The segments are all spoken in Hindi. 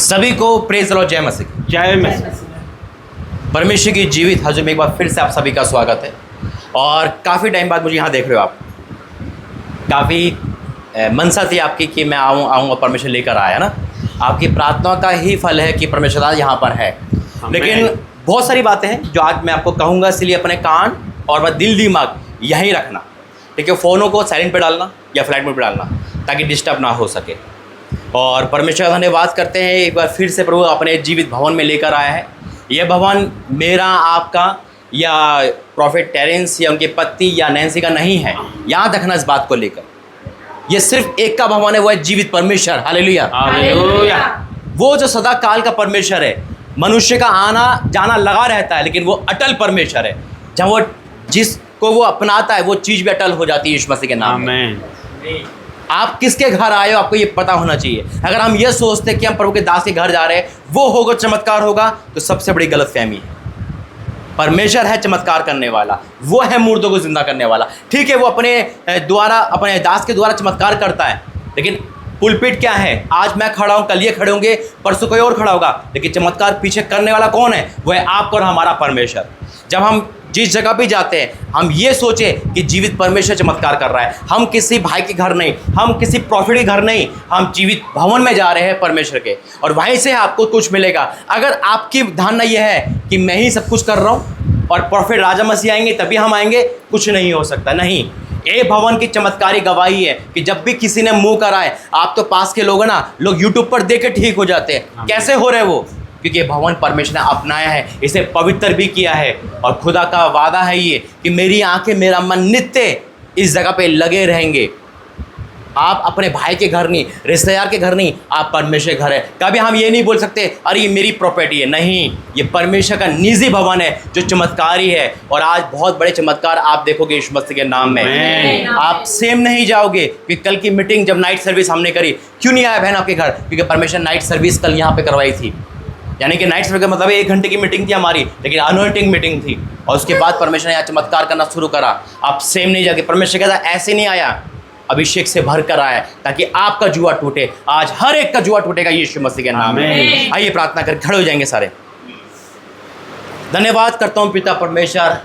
सभी को प्रेज द लॉर्ड, जय मसीह। जय मसीह। परमेश्वर की जीवित हजूर में एक बार फिर से आप सभी का स्वागत है। और काफ़ी टाइम बाद मुझे यहाँ देख रहे हो आप। काफ़ी मनसा थी आपकी कि मैं आऊँ और परमेश्वर लेकर आया ना। आपकी प्रार्थना का ही फल है कि परमेश्वर आज यहाँ पर है। लेकिन बहुत सारी बातें हैं जो आज मैं आपको कहूँगा, इसलिए अपने कान और वह दिल दिमाग यहीं रखना, ठीक है। फ़ोनों को साइलेंट पे डालना या फ्लाइट मोड पे डालना ताकि डिस्टर्ब ना हो सके। और परमेश्वर का धन्यवाद करते हैं, एक बार फिर से प्रभु अपने जीवित भवन में लेकर आया है। यह भवन मेरा, आपका या प्रॉफेट टेरेंस या उनकी पत्नी या नैन्सी का नहीं है। याद रखना इस बात को लेकर, यह सिर्फ एक का भवन है, वो है जीवित परमेश्वर। Hallelujah, hallelujah. वो जो सदा काल का परमेश्वर है। मनुष्य का आना जाना लगा रहता है, लेकिन वो अटल परमेश्वर है। जब वो जिसको वो अपनाता है वो चीज़ भी अटल हो जाती है यीशु मसीह के नाम में। आप किसके घर आए हो आपको ये पता होना चाहिए। अगर हम ये सोचते कि हम प्रभु के दास के घर जा रहे हैं, वो होगा चमत्कार होगा, तो सबसे बड़ी गलतफहमी है। परमेश्वर है चमत्कार करने वाला, वो है मुर्दों को जिंदा करने वाला। ठीक है, वो अपने द्वारा, अपने दास के द्वारा चमत्कार करता है, लेकिन पुलपिट क्या है? आज मैं खड़ा हूँ, कल ये खड़े होंगे, परसों कोई और खड़ा होगा, लेकिन चमत्कार पीछे करने वाला कौन है? वो है आपका और हमारा परमेश्वर। जब हम जिस जगह भी जाते हैं, हम ये सोचें कि जीवित परमेश्वर चमत्कार कर रहा है। हम किसी भाई के घर नहीं, हम किसी प्रॉफिट के घर नहीं, हम जीवित भवन में जा रहे हैं परमेश्वर के, और वहीं से आपको कुछ मिलेगा। अगर आपकी धारणा यह है कि मैं ही सब कुछ कर रहा हूँ और प्रॉफिट राजा मसीह आएंगे तभी हम आएंगे, कुछ नहीं हो सकता। नहीं, ये भवन की चमत्कारी गवाही है कि जब भी किसी ने मुंह कराए, आप तो पास के लोग हैं ना, लोग यूट्यूब पर देख के ठीक हो जाते हैं। कैसे हो रहे वो? क्योंकि भवन परमेश्वर ने अपनाया है, इसे पवित्र भी किया है। और खुदा का वादा है ये कि मेरी आंखें, मेरा मन नित्य इस जगह पे लगे रहेंगे। आप अपने भाई के घर नहीं, रिश्तेदार के घर नहीं, आप परमेश्वर के घर है। कभी हम ये नहीं बोल सकते अरे ये मेरी प्रॉपर्टी है। नहीं, ये परमेश्वर का निजी भवन है जो चमत्कारी है। और आज बहुत बड़े चमत्कार आप देखोगे यीशु मसीह के नाम में। आप सेम नहीं जाओगे कि कल की मीटिंग जब नाइट सर्विस हमने करी, क्यों नहीं आया बहन आपके घर? क्योंकि परमेश्वर नाइट सर्विस कल यहाँ पे करवाई थी। यानी कि नाइट सर्विस का मतलब 1 घंटे की मीटिंग थी हमारी, लेकिन अनोइंटिंग मीटिंग थी। और उसके बाद परमेश्वर ने यहाँ चमत्कार करना शुरू करा। आप सेम नहीं जाके, परमेश्वर कहता ऐसे नहीं आया, अभिषेक से भर कर आया ताकि आपका जुआ टूटे। आज हर एक का जुआ टूटेगा यीशु मसीह के नाम में। आइए प्रार्थना कर खड़े हो जाएंगे सारे। धन्यवाद करता हूँ पिता परमेश्वर,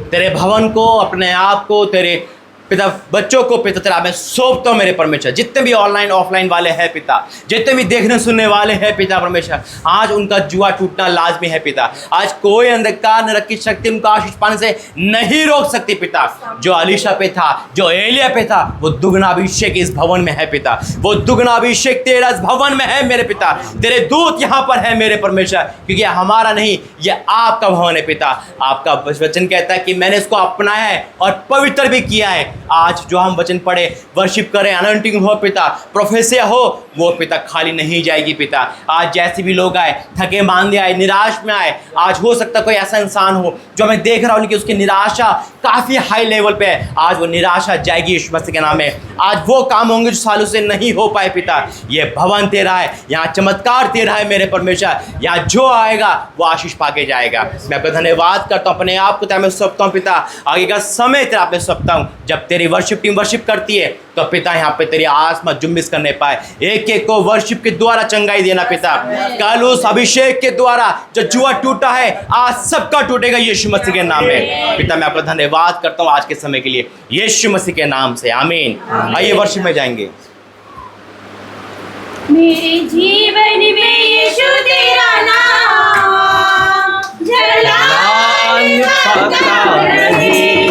तेरे भवन को, अपने आप को, तेरे पिता बच्चों को पिता तेरा मैं सौंपता हूँ मेरे परमेश्वर। जितने भी ऑनलाइन ऑफलाइन वाले हैं पिता, जितने भी देखने सुनने वाले हैं पिता परमेश्वर, आज उनका जुआ टूटना लाजमी है पिता। आज कोई अंधकार नरक की शक्ति उनका आशीष पाने से नहीं रोक सकती पिता। जो अलीशा पे था, जो एलिया पे था, वो दुगना अभिषेक इस भवन में है पिता। वो दुगना अभिषेक तेरा इस भवन में है मेरे पिता। तेरे दूत यहाँ पर है मेरे परमेश्वर, क्योंकि हमारा नहीं, ये आपका भवन है पिता। आपका वचन कहता है कि मैंने इसको अपनाया है और पवित्र भी किया है। आज जो हम वचन पढ़े, वर्शिप करें, अनॉइंटिंग हो पिता, प्रोफेसिया हो, वो पिता खाली नहीं जाएगी पिता। आज जैसे भी लोग आए, थके मांदे आए, निराश में आए, आज हो सकता कोई ऐसा इंसान हो जो हमें देख रहा हो कि उसकी निराशा काफ़ी हाई लेवल पे है, आज वो निराशा जाएगी यीशु मसीह के नाम में। आज वो काम होंगे जो सालों से नहीं हो पाए पिता। ये भवन तेरा है, यहाँ चमत्कार तेरा है मेरे परमेश्वर। यहाँ जो आएगा वो आशीष पाके जाएगा। मैं आपका धन्यवाद करता हूँ, अपने आप को तेरा मैं सौंपता हूँ पिता। आगे का समय तेरा मैं सौंपता हूँ। जब तेरी वर्शिप टीम वर्शिप करती है तो पिता यहाँ पे तेरी आत्मा जुम्बिश करने पाए, एक एक को वर्शिप के द्वारा चंगाई देना पिता। कल उस अभिषेक के द्वारा जो जुआ टूटा है, आज सबका टूटेगा यीशु मसीह के नाम में पिता। मैं आपका धन्यवाद करता हूँ आज के समय के लिए, यीशु मसीह के नाम से, आमीन। आइए वर्शिप में जाएंगे। मेरे जीवन में यीशु तेरा नाम जलाल पाता रहे।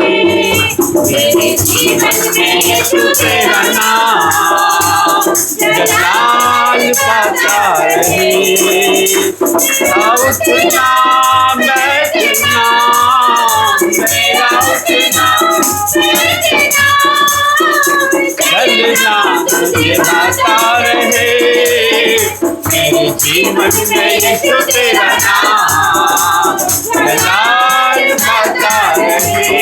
मेरे जीवन में यीशु तेरा नाम जलाल पाता रहे। उठना बैठना मेरा, उठना चलना तुझे गाता रहे। मेरे जीवन में यीशु तेरा नाम जलाल पाता रहे।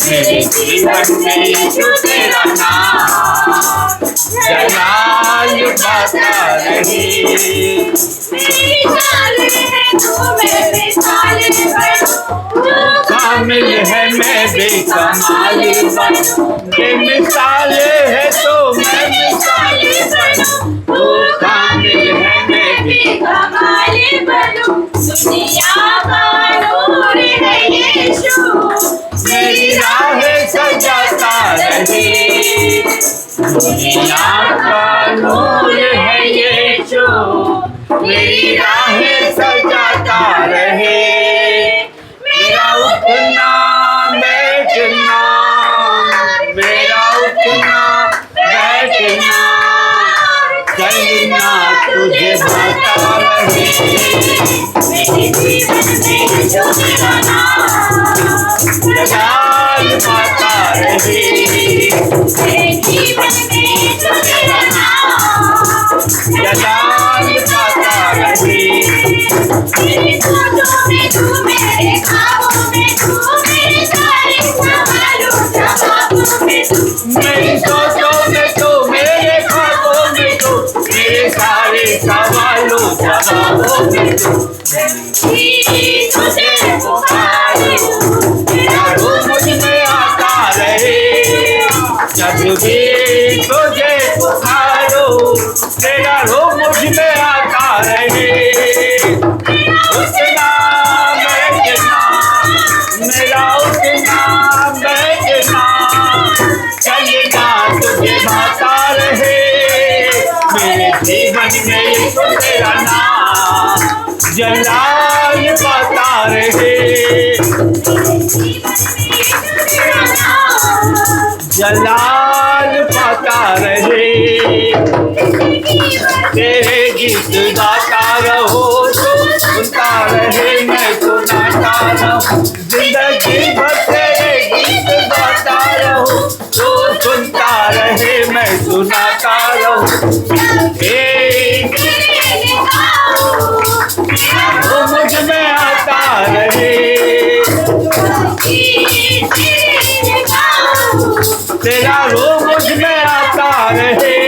मेरे जीवन में यीशु तेरा नाम जलाल पाता रहे। मेरी चाल है तो मैं बेचाल बनूं, कामिल है मैं बेकमाल बनूं। बेमिसाल है तो मैं मिसाल बनूं, कामिल है मैं दुनिया का नूर है यीशु, मेरी राहें सजाता रहे। मेरा उठना बैठना, मेरा उठना बैठना, चलना तुझे भाता रहे। मेरे जीवन में जो मेरा नाम जलाल पाता रहे। मेरे जीवन में जो मेरा नाम जलाल पाता रहे। मेरे सोचों में तू, मेरे ख्वाबों में तू, मेरे सारे सवालों जवाबों में तू। मेरी सोचों में तू, मेरे ख्वाबों में तू, मेरे सारे सवालों जवाबों में तू। तुझे पुकारूं, तेरा रूह मुझ में आता रहे। जब भी तुझे पुकारूं, तेरा रूह मुझ में आता रहे। उठना बैठना, मेरा उठना बैठना, चलना तुझे भाता रहे। मेरे जीवन में यीशु तेरा नाम जलाल पाता रहे। जलाल पाता रहे। तेरे गीत गाता रहो तो सुनता रहे, मैं सुनाता रहूं। जिंदगी भर तेरे गीत गाता रहो तो सुनता रहे, मैं सुनाता रहूं। वो मुझ में आता रहे। तेरा रूह मुझ में आता रहे।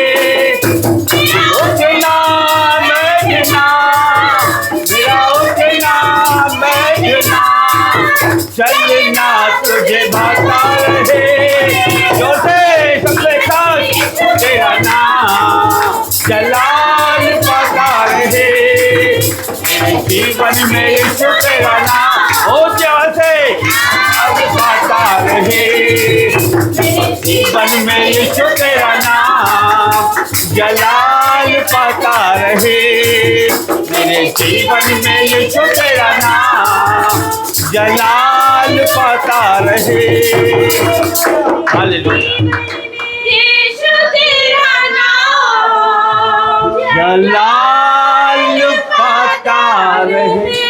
उठना बैठना, मेरा उठना बैठना, चलना तुझे भाता रहे। जोर से सबसे साथ तेरा नाम जलाल पाता रहे। मेरे जीवन में यीशु तेरा नाम हो जैसे अब पाता रहे। जीवन में यीशु तेरा नाम जलाल पाता रहे। मेरे जीवन में यीशु तेरा नाम जलाल पाता रहे। हालेलुया। यीशु तेरा नाम जलाल पाता रहे।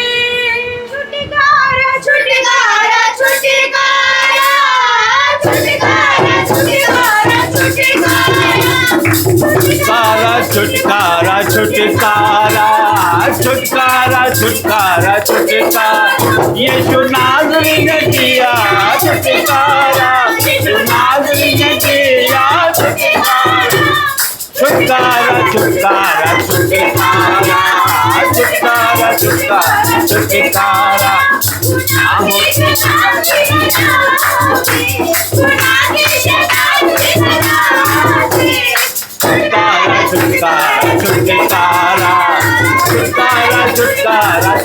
छुटकारा छुटकारा छुटकारा छुटकारा छुटकारा छुटकारा छुटकारा छुटकारा छुटकारा छुटकारा यीशु नाज़री ने किया छुटकारा। यीशु नाज़री ने किया छुटकारा। छुटकारा छुटकारा छुटकारा छुटकारा छुटकारा छुटकारा छुटकारा छुटकारा छुटकारा छुटकारा छुटकारा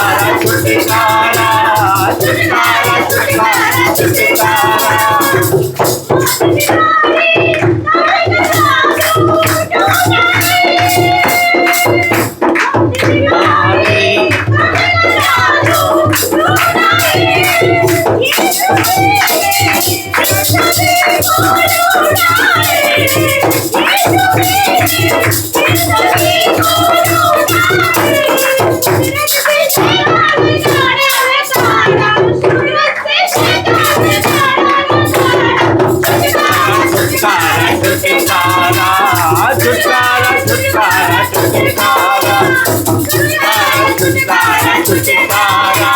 छुटकारा छुटकारा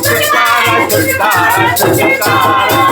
छुटकारा छुटकारा छुटकारा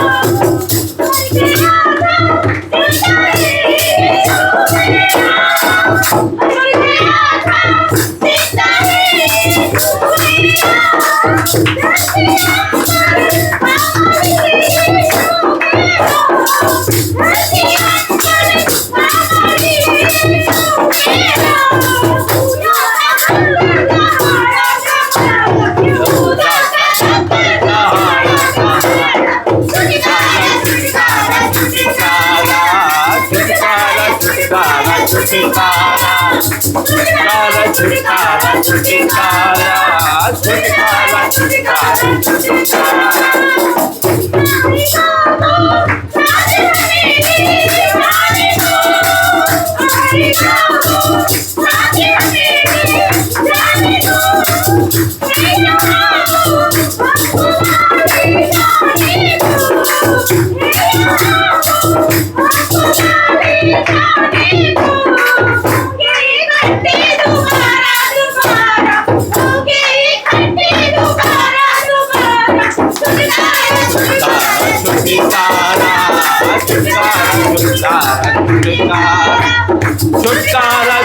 छुटकारा छुटकारा छुटकारा छुटकारा छुटकारा छुटकारा छुटकारा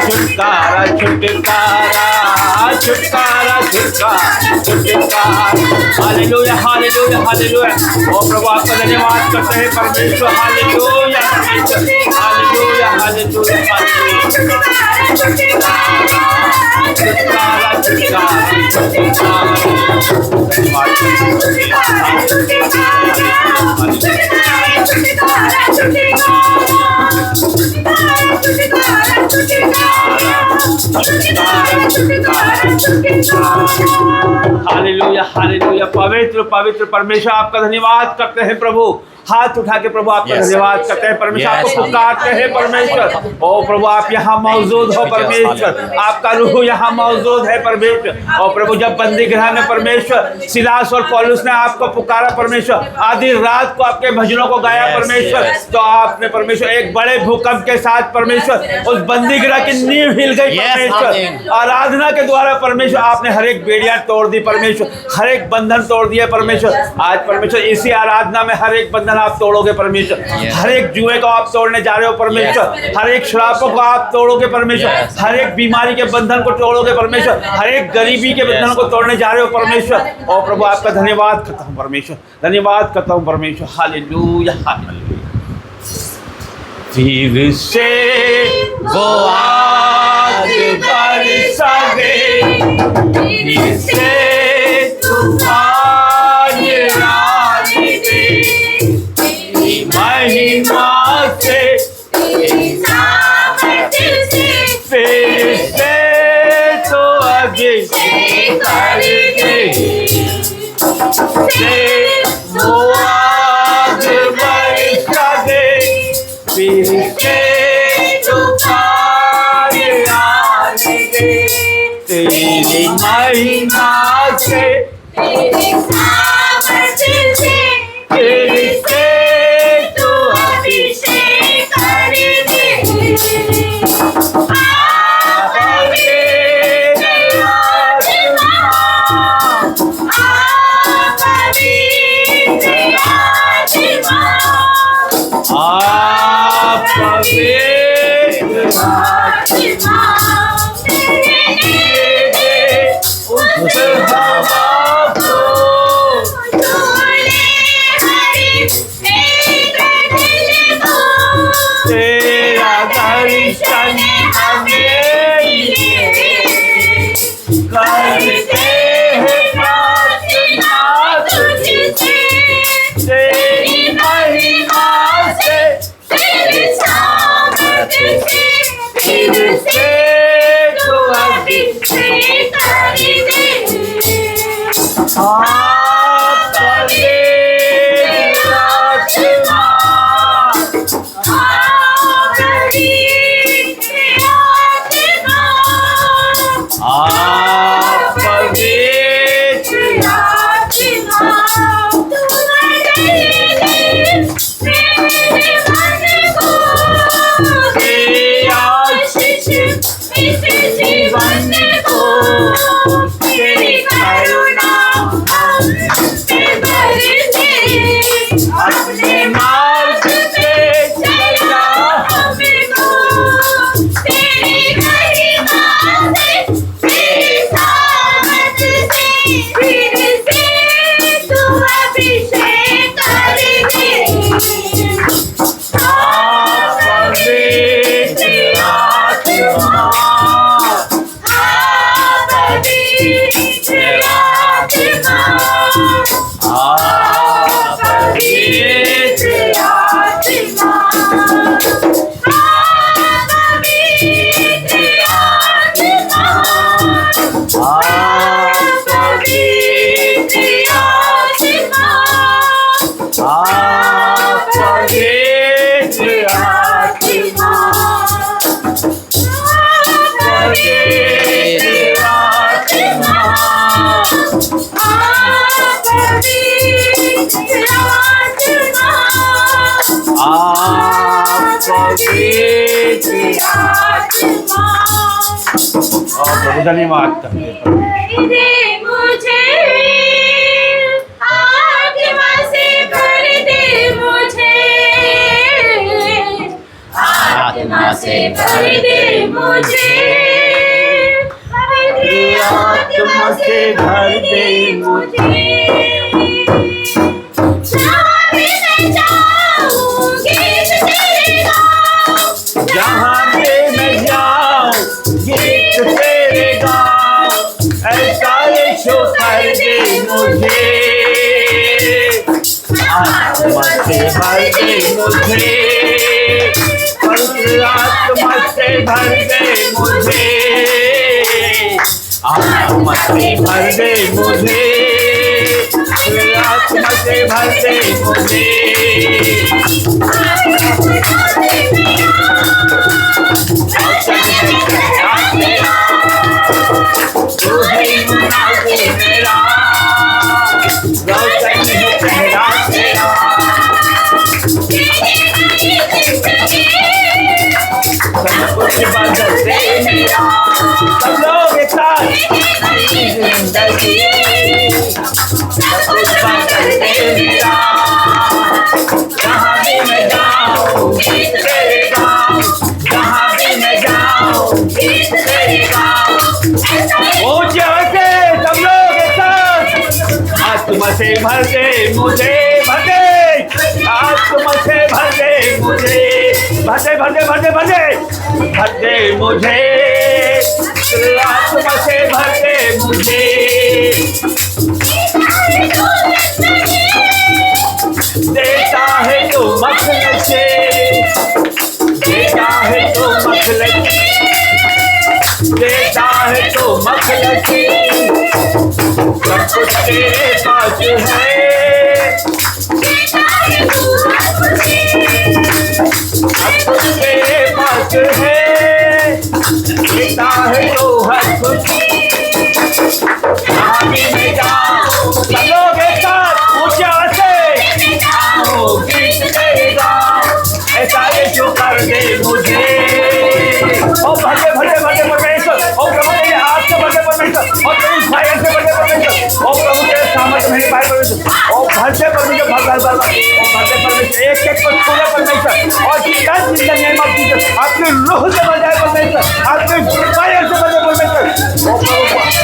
छुटकारा छुटकारा छुटकारा छुटकारा छुटकारा हालेलुया हालेलुया हालेलुया। ओ प्रभु आपका धन्यवाद करते हैं परमेश्वर। हालेलुया हालेलुया हालेलुया छुटकारा हालेलुया हालेलुया। पवित्र पवित्र परमेश्वर आपका धन्यवाद करते हैं प्रभु। हाथ उठा के प्रभु आपका धन्यवाद करते हैं परमेश्वर। आपको पुकारते हैं परमेश्वर। ओ प्रभु आप यहाँ मौजूद हो परमेश्वर। आपका रूह यहाँ मौजूद है परमेश्वर। और प्रभु जब बंदी गृह में परमेश्वर सिलास और पौलुस ने आपको पुकारा परमेश्वर, आधी रात को आपके भजनों को गाया परमेश्वर, तो आपने परमेश्वर एक बड़े भूकंप के साथ परमेश्वर उस बंदी गृह की नींव हिल गई परमेश्वर। आराधना के द्वारा परमेश्वर आपने हर एक बेड़ियां तोड़ दी परमेश्वर, हर एक बंधन तोड़ दिए परमेश्वर। आज परमेश्वर इसी आराधना में हर एक बंधन आप तोड़ोगे परमेश्वर। हर एक जुए को आप तोड़ने जा रहे हो परमेश्वर। हर एक श्रापों को आप तोड़ोगे परमेश्वर। हर एक बीमारी के बंधन को तोड़ोगे परमेश्वर। हर एक गरीबी के बंधन को तोड़ने जा रहे हो परमेश्वर। और प्रभु आपका धन्यवाद करता हूँ परमेश्वर, धन्यवाद करता हूँ परमेश्वर। Hallelujah hallelujah. फिर से वो आग बरसा दे, फिर से तूफान आने दे, तेरी महिमा से फिर से तो अभिषेक कर दे, से वो आग बरसा दे, फिर से तूफान आने दे, तेरी महिमा से फिर से तू अभिषेक कर दे। तेरा दर्शन हमें करते हैं प्रार्थना तुझसे, तेरी महिमा से फिर शाम पवित्र आत्मा और प्रभु धन्यवाद करते हैं। दे मुझे आत्मा से भर दे मुझे, आत्मा से भर दे मुझे, पवित्र आत्मा से भर दे मुझे। जहाँ भी मैं जाऊँ गीत तेरे गाऊँ, जहाँ पे मैं जाऊँ गीत तेरे गाऊँ, ऐसा यीशु कर दे मुझे, आत्मा से भर दे मुझे, पवित्र आत्मा से भर दे मुझे, आत्मा से भर दे मुझे, पवित्र आत्मा से भर दे मुझे। सब लोग एक साथ जहाँ भी मैं जाऊँ गीत तेरे गाऊँ, जहाँ भी मैं जाऊँ गीत तेरे गाऊँ, ऊंचे होके सब लोग एक साथ आत्मा से भर दे मुझे, भर दे आत्मा से भर दे मुझे, भर दे भर दे भर दे भर दे भर दे मुझे, आत्मा से भर दे मुझे। देता है तो मखलत से, देता है तो मखलत, देता है तो मखलत से, सब कुछ तेरे पास है, सब कुछ तेरे पास है, देता है तो हर कुछ। जहाँ भी मैं जाऊँ सब लोग एक साथ ऊंचे आवाज से गाओ गीत तेरे गाओ, ऐसा यीशु कर दे मुझे। ओ भले भले भले परमेश्वर, ओ प्रभु तेरे हाथ से भले परमेश्वर, और तेरी फायर से भले परमेश्वर, ओ प्रभु तेरे सामर्थ्य में पाए परमेश्वर, ओ भर से परमेश्वर भर भर भर, ओ भर से परमेश्वर एक एक को छूले परमेश्वर, और touch in the name of Jesus, आपकी रूह से भर जाए परमेश्वर, आपकी फायर से भर परमेश्वर, ओ प्रभु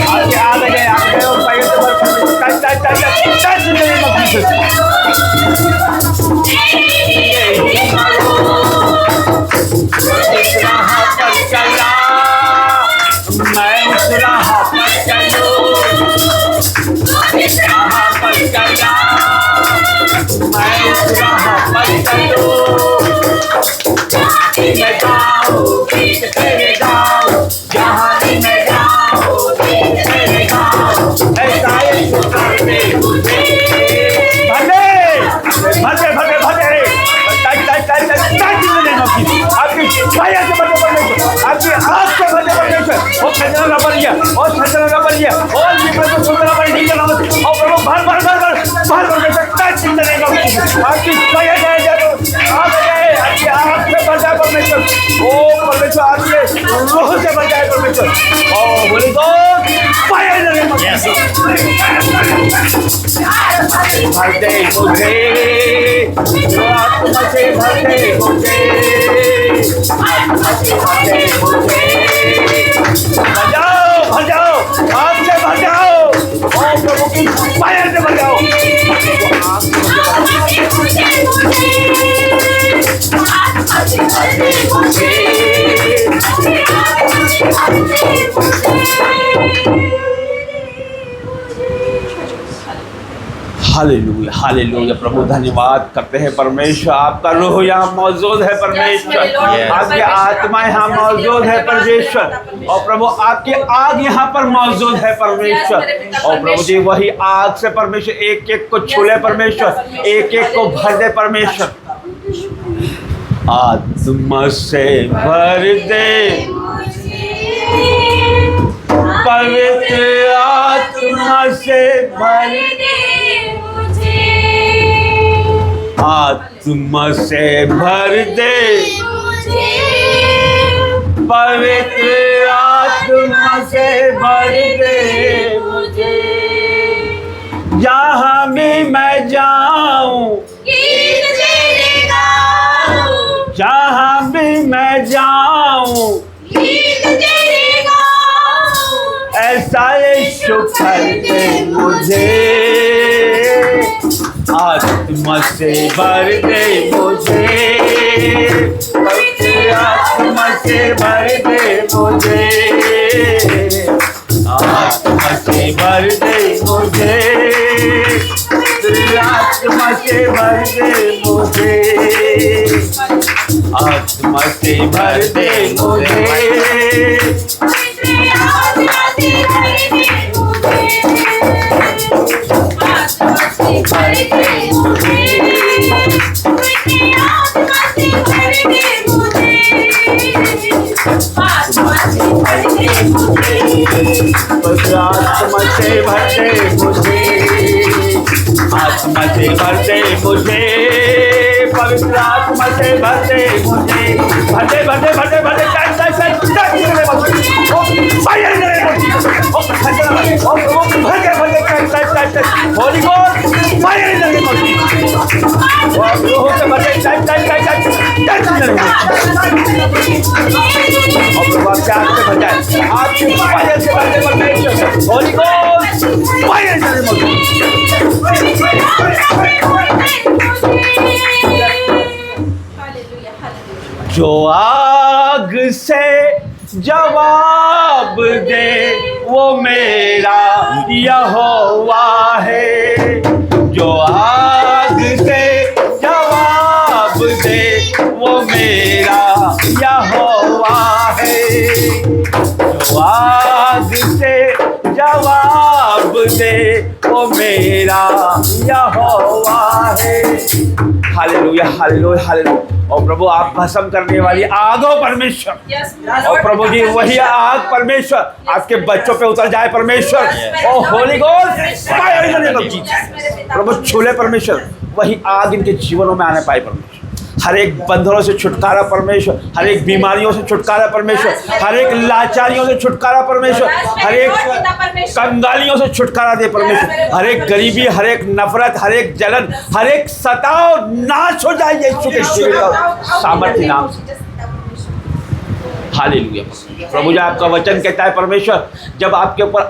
आगे आ गए और फायर से भर touch touch touch touch in the name of Jesus. जिस राह पर चला मैं उस राह पर चलूं, जिस राह पर चला मैं उस राह पर चलूं, जहाँ भी मैं जाऊँ गीत तेरे गाऊँ, जहाँ भी मैं जाऊँ गीत तेरे गाऊँ, ऐसा यीशु कर दे मुझे। भले भले भले आपकी छाया से बने परमेश्वर, आपकी आँख से बने परमेश्वर, और खंजना का बढ़िया, और खंजना का बढ़िया, और जीवन को सुंदर बड़ी ठीक है, और प्रभु भर भर भर भर भर परमेश्वर touch in the name of Jesus, आपकी छाया जाए जाए आ गए, आपकी आँख से भर जाए परमेश्वर, ओ परमेश्वर आपके रूह से भर जाए परमेश्वर, और Holi god fire in the name of Jesus. भर दे मुझे, आत्मा से भर दे मुझे, आत्मा से भर दे मुझे, भर जाओ भर जाओ, आग से भर जाओ, और प्रभु की फायर से भर जाओ। Hallelujah hallelujah. प्रभु धन्यवाद करते हैं परमेश्वर, आपका रूह यहाँ मौजूद है परमेश्वर, आपकी आत्मा यहाँ मौजूद है परमेश्वर, और प्रभु आपकी आग यहाँ पर मौजूद है परमेश्वर, और प्रभु जी वही आग से परमेश्वर एक एक को छूले परमेश्वर, एक एक को भर दे परमेश्वर, आत्मा से भर दे, पवित्र आत्मा से भर दे, आत्मा से भर दे, पवित्र आत्मा से भर दे मुझे, जहाँ भी मैं जाऊं गीत तेरे गाऊं, जहाँ भी मैं जाऊं गीत तेरे गाऊं, ऐसा यीशु कर दे मुझे, आत्मा से भर दे मुझे, पवित्र आत्मा से भर दे मुझे, आत्मा से भर दे मुझे, पवित्र आत्मा से भर दे मुझे, आत्मा से भर दे मुझे, पवित्र आत्मा से भर दे मुझे, आत्मा से भर दे मुझे, आत्मा से भर दे मुझे, आत्मा से भर दे मुझे, आत्मा से भर दे मुझे, पवित्र आत्मा से भर दे मुझे, भर दे holy ghost fire in the name of Jesus, और लोगों से भर दे और प्रभु आपके आग से भर जाए, आपके फायर से भर दे, holy ghost fire in the name of Jesus. जो आग से जवाब दे वो मेरा यहोवा है, जो आग से जवाब दे वो मेरा यहोवा है, जो आग से जवाब दे वो मेरा यहोवा है। Hallelujah hallelujah hallelujah. और प्रभु आप भस्म करने वाली आग हो परमेश्वर, और प्रभु जी वही आग परमेश्वर आपके बच्चों पे उतर जाए परमेश्वर, oh holy ghost fire in the name of Jesus. प्रभु छूले परमेश्वर, वही आग इनके जीवनों में आने पाए परमेश्वर, हर एक बंधनों से छुटकारा परमेश्वर, हर एक बीमारियों से छुटकारा परमेश्वर, हर एक लाचारियों से छुटकारा परमेश्वर, हर एक कंगालियों से छुटकारा दे परमेश्वर, हर एक गरीबी, हर एक नफरत, हर एक जलन, हर एक सताव नाश हो जाए यीशु के सामर्थ्य नाम से। हालेलुया। प्रभु जी आपका वचन कहता है परमेश्वर, जब आपके ऊपर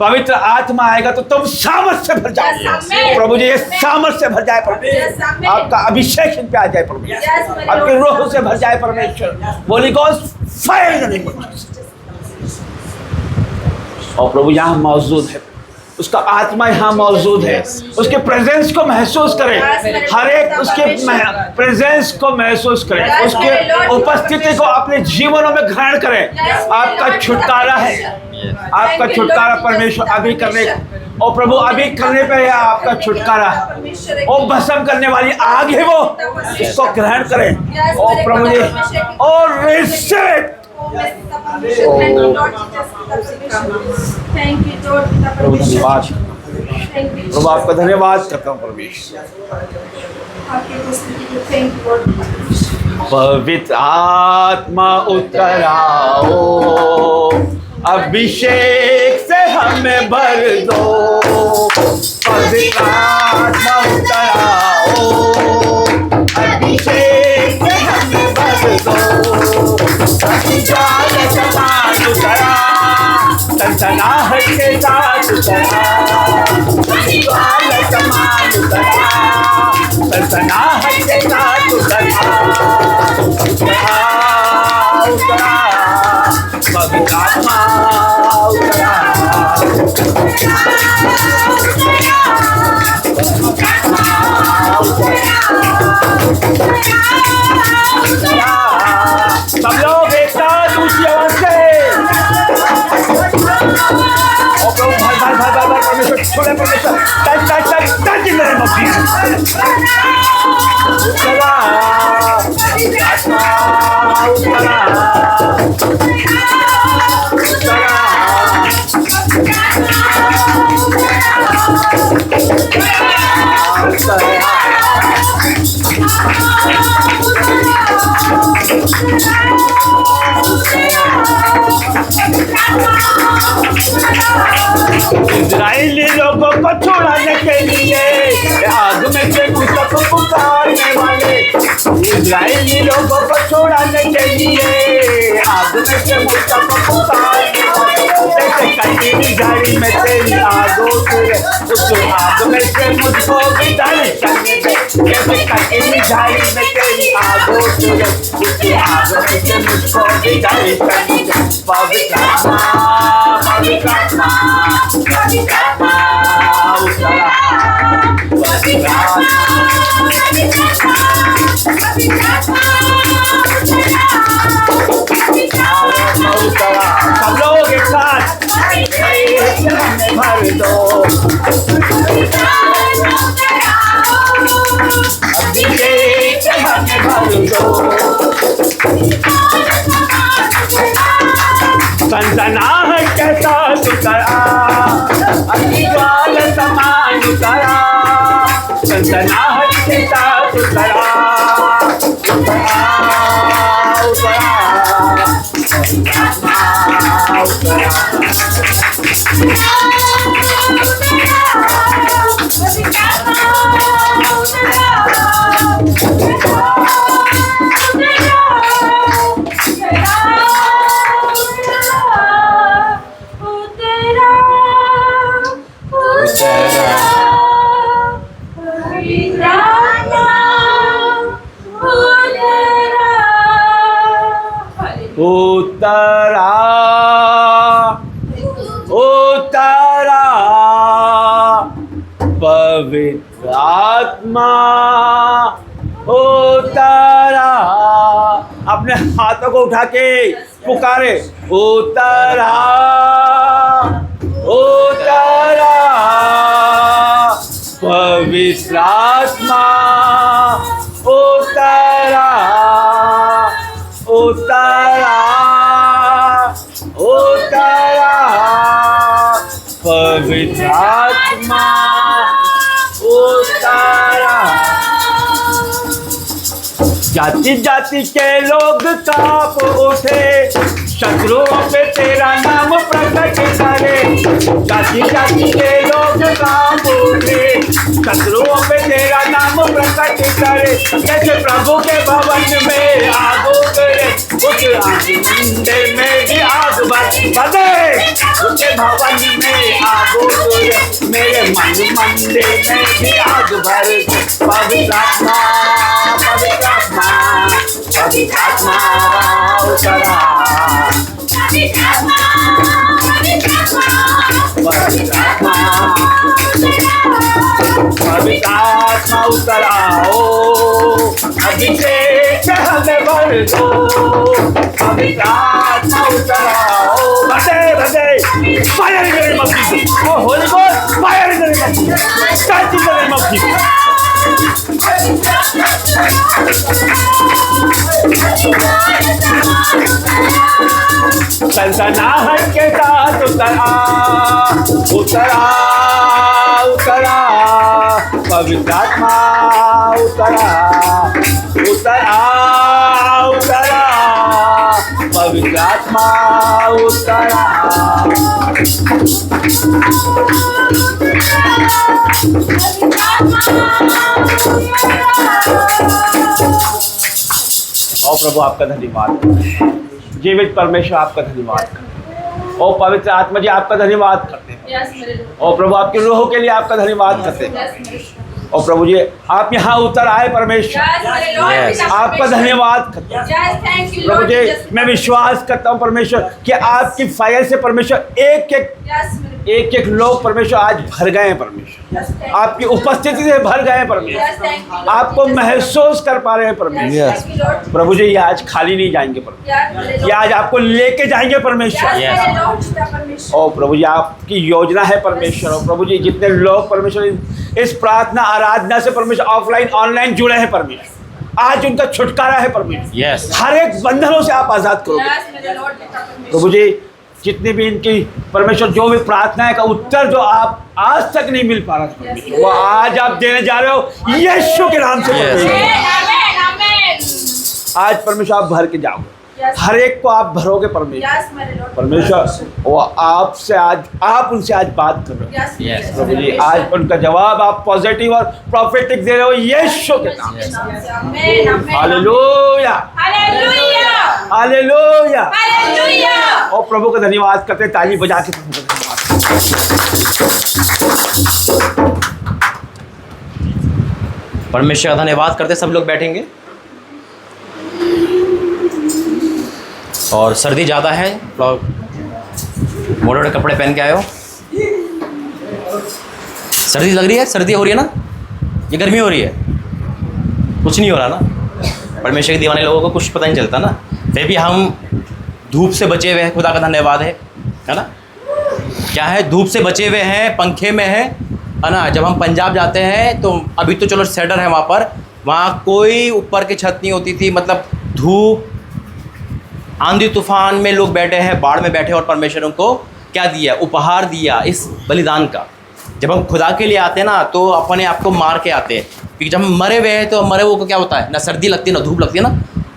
पवित्र आत्मा आएगा तो तुम सामर्थ से भर जाओगे। प्रभु जी ये सामर्थ से भर जाए परमेश्वर, आपका अभिषेक इन पे आ जाए परमेश्वर, आपके रोह से भर जाए परमेश्वर, Holi ghost fire in the name of Jesus. और प्रभु यहाँ मौजूद है, उसका आत्मा यहाँ मौजूद है, उसके प्रेजेंस को महसूस करें, हर एक उसके प्रेजेंस को महसूस करें, उसके उपस्थिति को अपने जीवनों में ग्रहण करें। आपका छुटकारा है, आपका छुटकारा परमेश्वर अभी करने, और प्रभु अभी करने पे है आपका छुटकारा, और भस्म करने वाली आग है वो, इसको ग्रहण करें और प्रभु जी और रिसीव। प्रभु धन्यवाद, प्रभु आपका धन्यवाद करता हूँ परमेश्वर। पवित्र आत्मा उतर आओ, अभिषेक से हमें भर दो, पवित्र आत्मा उतर आओ, अभिषेक से हमें भर दो, जाल समान उतरा, सनसनाहट के साथ उतरा, जाल समान उतरा, सनसनाहट के साथ उतरा, उतरा पवित्र आत्मा उतरा, सब लोग एक साथ ऊंची आवाज से और प्रभु भर भर भर भर भर परमेश्वर छोड़े परमेश्वर touch touch touch touch in the name of Jesus. उतरा आत्मा उतरा उतरा को छुड़ाने के लिए आग में से मूसा को पुकारने वाले, इस्राएली लोगों को छुड़ाने के लिए आग में से मूसा को पुकारने वाले, जैसे कटीली झाड़ी में तेरी आग उतरे, उस आग में से मुझको भी दर्शन दे, जैसे कटीली झाड़ी में तेरी आग उतरे, उस आग में से मुझको भी दर्शन दे। पवित्र आत्मा, पवित्र आत्मा, पवित्र आत्मा उतरा, पवित्र आत्मा, पवित्र आत्मा उतरा। सब लोग एक साथ हमें भर दो, अभिषेक हमें भर दो, सनसनाहट के साथ उतरा, अग्निज्वाल समान उतरा, सनसनाहट के साथ उतरा, उतरा, उतरा, उतरा, उतरा, पवित्र आत्मा उतरा। अपने हाथों को उठा के पुकारे, उतरा, उतरा, पवित्र आत्मा उतरा, उतरा, उतरा, पवित्र आत्मा उतरा। जाति जाति के लोग कांप उठे, शत्रुओं पे तेरा नाम प्रकट करे। जाति जाति के लोग कांप उठे, शत्रुओं पे तेरा नाम प्रकट करे। जैसे प्रभु के भवन में आग उतरे, उस मंदिर में भी आग बदे, उसके भवन में आग उतरे, मेरे मन मंदिर में भी आग भर। पवित्र आत्मा, पवित्र आत्मा, पवित्र आत्मा उतरा, पवित्र आत्मा, पवित्र आत्मा, पवित्र आत्मा उतरा। ओ अभिषेक हमें भर दो, पवित्र आत्मा उतरा। ओ बदे बदे fire in the name of Jesus, oh holy god fire in the name of Jesus, touch in the name of Jesus. सनसनाहट के साथ उतरा, उतरा, उतरा, पवित्र आत्मा उतरा, उतरा, उतरा, पवित्र आत्मा उतरा। और प्रभु आपका धन्यवाद, जीवित परमेश्वर आपका धन्यवाद करते। और पवित्र आत्मा जी आपका धन्यवाद करते हैं। और प्रभु आपके रूह के लिए आपका धन्यवाद करते हैं। और प्रभु जी आप यहाँ उतर आए परमेश्वर, आपका धन्यवाद करते हैं। प्रभु जी मैं विश्वास करता हूँ परमेश्वर कि आपकी फायर से परमेश्वर एक एक लोग परमेश्वर आज भर गए हैं परमेश्वर, आपकी उपस्थिति से भर गए हैं परमेश्वर, आपको महसूस कर पा रहे हैं परमेश्वर। प्रभु जी ये आज खाली नहीं जाएंगे परमेश्वर, ये आज आपको लेके जाएंगे परमेश्वर। और प्रभु जी आपकी योजना है परमेश्वर। और प्रभु जी जितने लोग परमेश्वर इस प्रार्थना आराधना से परमेश्वर ऑफलाइन ऑनलाइन जुड़े हैं परमेश्वर, आज उनका छुटकारा है परमेश्वर। हर एक बंधनों से आप आजाद करोगे प्रभु जी। जितनी भी इनकी परमेश्वर जो भी प्रार्थनाएं का उत्तर जो आप आज तक नहीं मिल पा रहा था वो आज आप देने जा रहे हो यीशु के नाम से। आज परमेश्वर आप भर के जाओ हर एक को आप भरोगे परमेश्वर। परमेश्वर वो आपसे आज, आप उनसे आज बात कर रहे हो Yes. प्रभु जी। आज उनका जवाब आप पॉजिटिव और प्रॉफिटिक दे रहे हो यीशु के नाम से। Hallelujah, hallelujah. और प्रभु का धन्यवाद करते हैं, ताली बजा के प्रभु का परमेश्वर का धन्यवाद करते सब लोग बैठेंगे। और सर्दी ज़्यादा है, मोटे मोटे कपड़े पहन के आए हो। सर्दी लग रही है, सर्दी हो रही है ना, ये गर्मी हो रही है, कुछ नहीं हो रहा ना। परमेश्वर के दीवाने लोगों को कुछ पता नहीं चलता ना, फिर भी हम धूप से बचे हुए हैं, खुदा का धन्यवाद है ना। क्या है, धूप से बचे हुए हैं, पंखे में है ना। जब हम पंजाब जाते हैं तो अभी तो चलो शेडर है वहाँ पर, वहाँ कोई ऊपर की छत नहीं होती थी, मतलब धूप, आंधी तूफान में लोग बैठे हैं, बाढ़ में बैठे, और परमेश्वर उनको क्या दिया, उपहार दिया इस बलिदान का। जब हम खुदा के लिए आते हैं ना तो अपने आप को मार के आते हैं, क्योंकि जब हम मरे हुए हैं तो मरे हुए को क्या होता है, ना सर्दी लगती है ना धूप लगती है ना,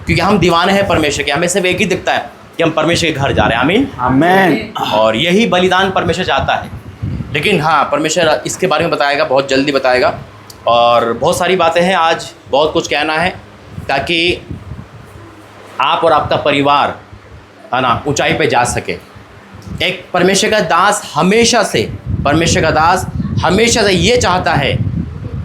क्योंकि हम दीवाने हैं परमेश्वर के। हमें सिर्फ एक ही दिखता है कि हम परमेश्वर के घर जा रहे हैं। आमीन, आमीन। और यही बलिदान परमेश्वर चाहता है। लेकिन हाँ, परमेश्वर इसके बारे में बताएगा, बहुत जल्दी बताएगा, और बहुत सारी बातें हैं, आज बहुत कुछ कहना है, ताकि आप और आपका परिवार है ना ऊंचाई पे जा सके। एक परमेश्वर का दास हमेशा से, परमेश्वर का दास हमेशा से ये चाहता है,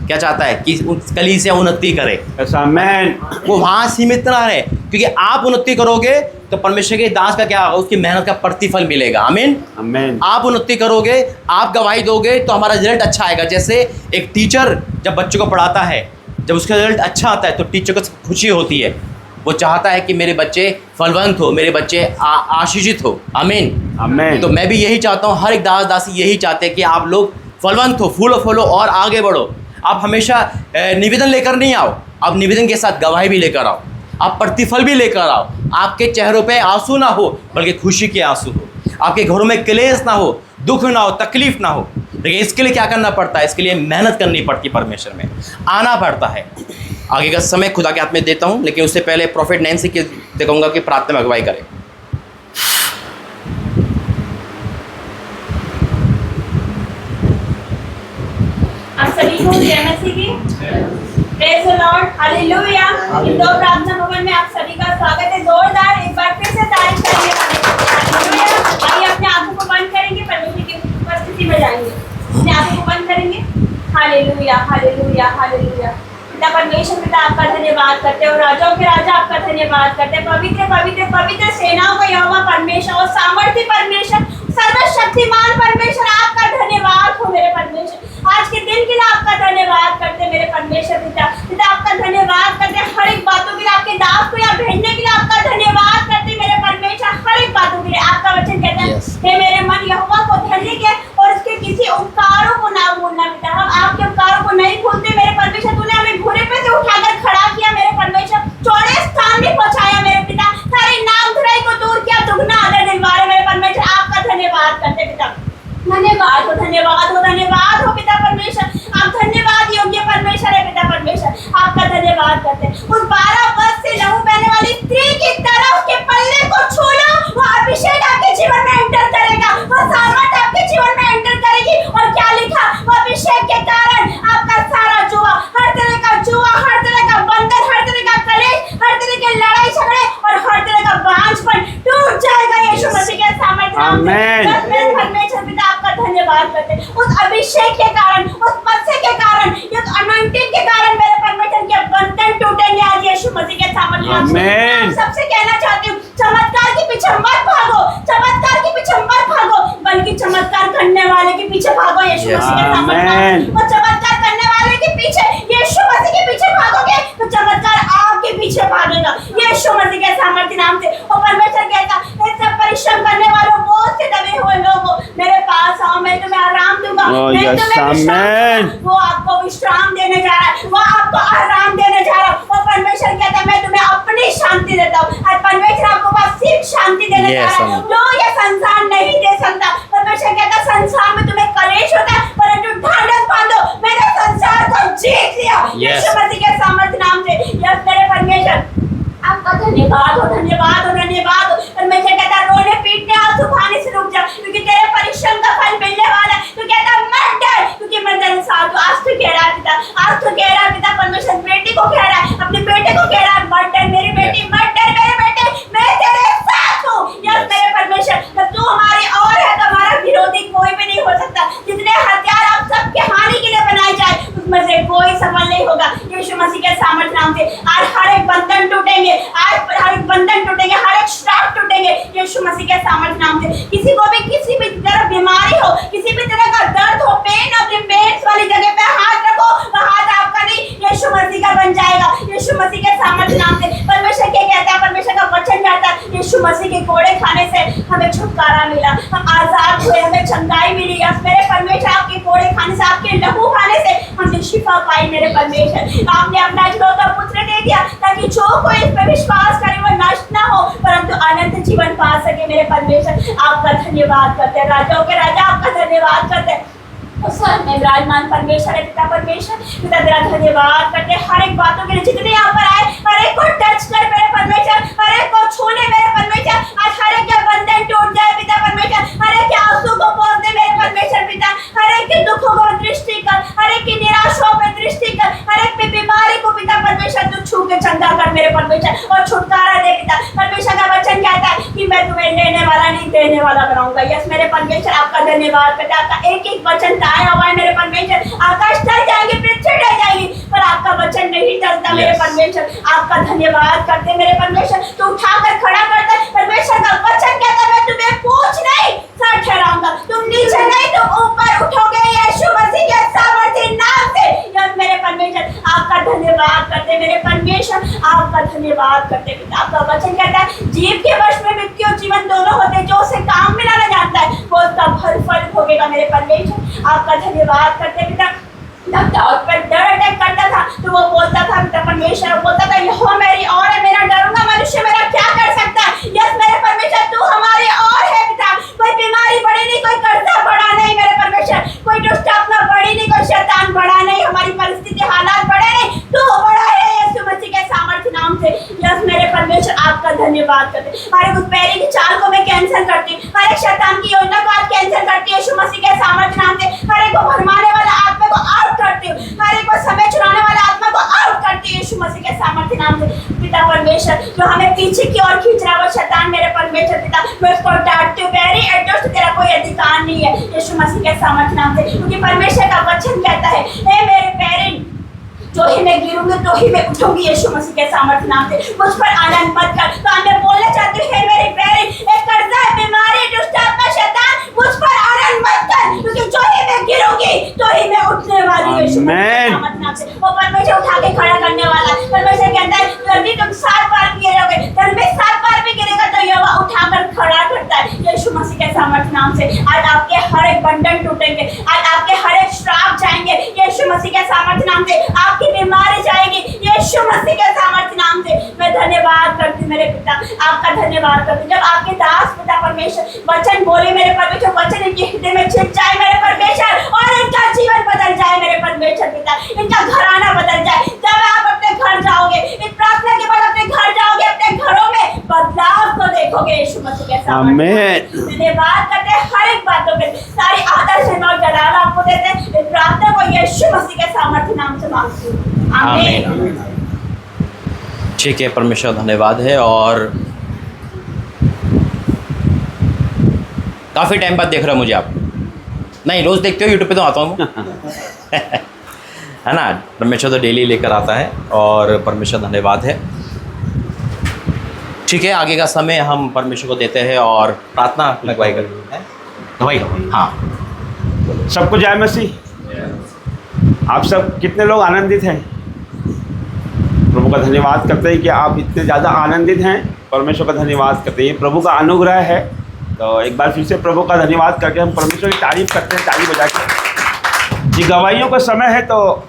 क्या चाहता है, कि कलीसिया उन्नति करे। आमीन। वो वहाँ सीमित ना रहे, क्योंकि आप उन्नति करोगे तो परमेश्वर के दास का क्या होगा, उसकी मेहनत का प्रतिफल मिलेगा। आमीन, आमीन। आप उन्नति करोगे, आप गवाही दोगे तो हमारा रिजल्ट अच्छा आएगा। जैसे एक टीचर जब बच्चों को पढ़ाता है, जब उसका रिजल्ट अच्छा आता है तो टीचर को खुशी होती है, वो चाहता है कि मेरे बच्चे फलवंत हो, मेरे बच्चे आशीषित हो। आमीन, आमीन। तो मैं भी यही चाहता हूँ, हर एक दास दासी यही चाहते हैं कि आप लोग फलवंत हो, फूलो फूलो और आगे बढ़ो। आप हमेशा निवेदन लेकर नहीं आओ, आप निवेदन के साथ गवाही भी लेकर आओ, आप प्रतिफल भी लेकर आओ। आपके चेहरों पे आंसू ना हो, बल्कि खुशी के आंसू हो। आपके घरों में क्लेश ना हो, दुख ना हो, तकलीफ ना हो। लेकिन इसके लिए क्या करना पड़ता है, इसके लिए मेहनत करनी पड़ती है, परमेश्वर में आना पड़ता है। आगे का समय खुदा के हाथ में देता हूँ, लेकिन उससे पहले प्रॉफिट नैन्सी के कहूँगा कि प्रार्थना में अगुवाई करें। आप सभी को जय मसीह की। Praise the lord, hallelujah. इन दो प्रार्थना भवन में आप सभी का स्वागत है। जोरदार एक बार फिर से तारीफ करिए। हालेलुया। आइए अपने आंखों को बंद करेंगे, परमेश्वर की उपस्थिति में जाएंगे। अपने आंखों को बंद करेंगे। Hallelujah, hallelujah, hallelujah. पिता परमेश्वर, पिता आपका धन्यवाद करते हैं, और राजाओं के राजा आपका धन्यवाद करते हैं। पवित्र पवित्र पवित्र सेनाओं का यहोवा परमेश्वर और सामर्थ्य परमेश्वर, सर्वशक्तिमान परमेश्वर, आपका धन्यवाद हो मेरे परमेश्वर। आज के दिन के लिए आपका धन्यवाद करते हैं मेरे परमेश्वर पिता। पिता आपका धन्यवाद करते हैं हर एक बातों के लिए, आपके दास को यहाँ भेजने के लिए आपका धन्यवाद करते हैं मेरे परमेश्वर, हर एक बातों के लिए। आपका वचन कहता है, हे मेरे मन यहोवा को धन्य के और उसके किसी उपकारों को ना भूलना। पिता हम आपके उपकारों को नहीं भूलते मेरे परमेश्वर। तूने हमें घोड़े पे से उठाकर खड़ा किया मेरे परमेश्वर, चौड़े स्थान में पहुंचाया मेरे पिता, सारे नाम धुराई को दूर किया, दुगना आदर दिलवाए मेरे परमेश्वर। आपका धन्यवाद करते पिता। धन्यवाद हो, धन्यवाद हो, धन्यवाद हो पिता परमेश्वर। आप धन्यवाद योग्य परमेश्वर है पिता परमेश्वर। आपका धन्यवाद करते हैं। उस 12 वर्ष से लहू बहने वाली स्त्री की तरह उसके पल्ले को छू लो, वो अभिषेक आपके जीवन में एंटर करेगा, वो सामर्थ आपके जीवन में एंटर करेगी। और क्या लिखा, वो अभिषेक के कारण आपका सारा जुआ, हर तरह का जुआ, हर तरह का बंधन, हर तरह का कलेश, हर तरह के लड़ाई झगड़े और हर तरह का बांझपन टूट जाएगा यीशु मसीह के सामर्थ्य नाम से। परमेश्वर पिता आपका धन्यवाद करते हैं। उस अभिषेक के कारण, उस मत्स्य के कारण, उस अनॉइंटिंग के कारण मेरे परमेश्वर के बंधन टूटेंगे आज यीशु मसीह के सामर्थ्य नाम से। सबसे कहना चाहती हूँ, चमत्कार के पीछे मत भागो, चमत्कार के पीछे मत भागो, बल्कि चमत्कार करने वाले के पीछे भागो यीशु मसीह के सामर्थ्य। और चमत्कार करने वाले के पीछे, यीशु मसीह के पीछे भागोगे तो चमत्कार आपके पीछे भागेगा यीशु मसीह के सामर्थ्य नाम से। और परमेश्वर कहता है, ऐसे परिश्रम करने वालों, बोझ से दबे हुए लोगों, मेरे पास आओ, मैं तुम्हें आराम दूंगा। मैं तुम्हें विश्राम, वो आपको विश्राम देने जा रहा है, वो आपको आराम देने जा रहा है। और परमेश्वर कहता है, मैं तुम्हें अपनी शांति देता हूँ। और परमेश्वर आपको बस सिर्फ शांति देने जा रहा है, जो ये संसार नहीं दे सकता। परमेश्वर कहता है, संसार में तुम्हें कलेश होता है, परंतु ढांढस बांधो, मैंने संसार को जीत लिया यीशु मसीह के सामर्थ्य नाम से। यस मेरे परमेश्वर, आपका धन्यवाद हो, धन्यवाद हो, कहा तो आज तो कह रहा है पिता, आज तो कह रहा है पिता परमेश्वर, बेटी को कह रहा है, अपने बेटे को कह रहा है, मत डर मेरी बेटी, मत डर मेरे बेटे, मैं तेरे साथ हूँ। यस मेरे परमेश्वर, जब तू हमारी और है तो हमारा विरोधी कोई भी नहीं हो सकता। जितने हथियार आप सबके हानि के लिए बनाए जाए उसमें से कोई सफल नहीं होगा यीशु मसीह के सामर्थ्य नाम से। आज हर एक बंधन टूटेंगे, आज हर एक बंधन टूटेंगे, हर एक श्राप टूटेंगे यीशु मसीह के सामर्थ्य नाम से। किसी को भी किसी भी तरह बीमारी हो, किसी भी तरह का दर्द हो, पेन, अपने पेन वाली जगह पे हाथ रखो, वह हाथ आपका नहीं यीशु मसीह का बन जाएगा यीशु मसीह के सामर्थ्य नाम से। परमेश्वर क्या कहता है, परमेश्वर का वचन कहता है यीशु मसीह के कोड़े खाने से हमें छुटकारा मिला, हम आजाद हुए, हमें चंगाई मिली। यस मेरे परमेश्वर, आपके कोड़े खाने से, आपके लहू खाने से हमने शिफा पाई मेरे परमेश्वर। आपने अपना इकलौता पुत्र दे दिया ताकि जो कोई इस पर विश्वास करे वो नष्ट ना हो परंतु अनंत जीवन पा सके मेरे परमेश्वर। आपका धन्यवाद करते हैं, राजाओं के राजा आपका धन्यवाद करते हैं। स्वर्ग में विराजमान परमेश्वर है पिता परमेश्वर, पिता तेरा धन्यवाद करते हैं हर एक बातों के लिए। जितने यहाँ पर आए हर एक को टच कर मेरे परमेश्वर, हर एक को छूने मेरे परमेश्वर। आज हर एक के बंधन टूट जाए पिता परमेश्वर, हर एक के आंसू को पोंछ दे मेरे परमेश्वर पिता, हर एक के दुखों को दृष्टि कर, हर एक की निराशाओं पे दृष्टि कर, हर एक की बीमारी को पिता परमेश्वर तू छू के चंगा कर मेरे परमेश्वर और छुटकारा दे पिता। परमेश्वर का वचन कहता है कि मैं तुम्हें लेने वाला नहीं देने वाला बनाऊंगा। यस मेरे परमेश्वर, आपका धन्यवाद करता है। आपका एक एक वचन आया हुआ है मेरे परमेश्वर। आकाश टल जाएंगे, पृथ्वी टल जाएगी पर आपका वचन नहीं टलता मेरे परमेश्वर। आपका धन्यवाद करते मेरे परमेश्वर, तू उठाकर खड़ा करता है। परमेश्वर का वचन कहता है मैं तुम्हें पूछ नहीं सर ठहराऊंगा, तुम नीचे नहीं तुम ऊपर उठोगे यीशु मसीह के सामर्थ्य नाम से। यस मेरे परमेश्वर, आपका धन्यवाद करते मेरे परमेश्वर, आपका धन्यवाद करते पिता। आपका वचन कहता है जीव के वश में मृत्यु और जीवन दोनों होते, जो उसे काम में लाना जानता है वो उसका फल भोगेगा मेरे परमेश्वर। आपका धन्यवाद करते पिता। जब दाऊद पर डर अटैक करता था तो वो बोलता था पिता परमेश्वर, बोलता था यहोवा मेरी और है, मेरा डरूंगा मनुष्य मेरा क्या कर सकता है। यस मेरे परमेश्वर, तू हमारी और है पिता। कोई बीमारी बड़ी नहीं, कोई कर्जा बड़ा नहीं मेरे परमेश्वर, कोई दुष्ट आत्मा बड़ी नहीं, कोई शैतान बड़ा नहीं, हमारी परिस्थिति हालात बड़े नहीं, तू बड़ा है यीशु मसीह के सामर्थ्य नाम से। यस मेरे परमेश्वर, आपका धन्यवाद करते। हमारे उस पैरी की चाल को मैं कैंसिल करती हूँ, हर एक शैतान की योजना को आज कैंसिल करती है यीशु मसीह के सामर्थ्य नाम से। हर एक को भरमाने वाला आत्मा को आउट करती हूँ, हर एक को समय चुराने वाला आत्मा को आउट करती है यीशु मसीह के सामर्थ्य नाम से। पिता परमेश्वर, जो हमें पीछे की ओर खींच रहा है वो शैतान मेरे परमेश्वर पिता, मैं उसको डांटती हूँ। वेरी एडजस्ट, तेरा कोई अधिकार नहीं है यीशु मसीह के सामर्थ्य नाम से, क्योंकि परमेश्वर का वचन कहता है हे मेरे पेरेंट, जो ही मैं गिरूंगी तो ही मैं उठूंगी यीशु मसीह के सामर्थ्य नाम से। मुझ पर आनंद मत कर। तो मैं बोलना चाहती हूँ हे मेरे पेरेंट, एक कर्जा, बीमारी, दुष्ट आत्मा, शैतान मुझ पर आनंद मत कर, क्योंकि जो ही मैं गिरूंगी तो ही मैं उठने वाली हूँ यीशु मसीह के सामर्थ्य नाम से। वो परमेश्वर उठा के खड़ा करने वाला है। परमेश्वर कहता है यदि तुम 7 बार गिरोगे, धन में 7 बार भी गिरेगा तो यहोवा उठाकर खड़ा करता है यीशु मसीह के सामर्थ्य नाम से। आज आपके हर एक बंधन टूटेंगे, आज आपके हर एक श्राप जाएंगे यीशु मसीह के सामर्थ्य नाम से। आपकी बीमारी जाएगी यीशु मसीह के सामर्थ्य नाम से। मैं धन्यवाद करती मेरे पिता, आपका धन्यवाद करती। जब आपके दास पिता परमेश्वर वचन बोले मेरे परमेश्वर, वचन इनके हृदय में छिप जाए मेरे परमेश्वर और इनका जीवन बदल जाए मेरे परमेश्वर पिता, इनका घराना बदल जाए। जब आप अपने घर जाओगे, इस प्रार्थना के बाद अपने घर जाओगे, अपने घरों में बदलाव को देखोगे यीशु मसीह के सामर्थ्य। धन्यवाद करते हैं हर एक बातों के, सारी आदर से और जलाल आपको देते हैं। इस प्रार्थना को यीशु मसीह के सामर्थ्य नाम से मांगती हूँ, आमीन। ठीक है, परमेश्वर धन्यवाद है। और काफ़ी टाइम बाद देख रहे हो मुझे आप, नहीं रोज़ देखते हो यूट्यूब पे तो आता हूँ है ना। परमेश्वर तो डेली लेकर आता है और परमेश्वर धन्यवाद है। ठीक है, आगे का समय हम परमेश्वर को देते हैं और प्रार्थना लगवाई करते हैं। भाई हाँ, सबको जय मसीह। आप सब कितने लोग आनंदित हैं? प्रभु का धन्यवाद करते हैं कि आप इतने ज़्यादा आनंदित हैं। परमेश्वर का धन्यवाद करते हैं, ये प्रभु का अनुग्रह है। तो एक बार फिर से प्रभु का धन्यवाद करके हम परमेश्वर की तारीफ करते हैं, ताली बजा के। जी, गवाहियों का समय है, तो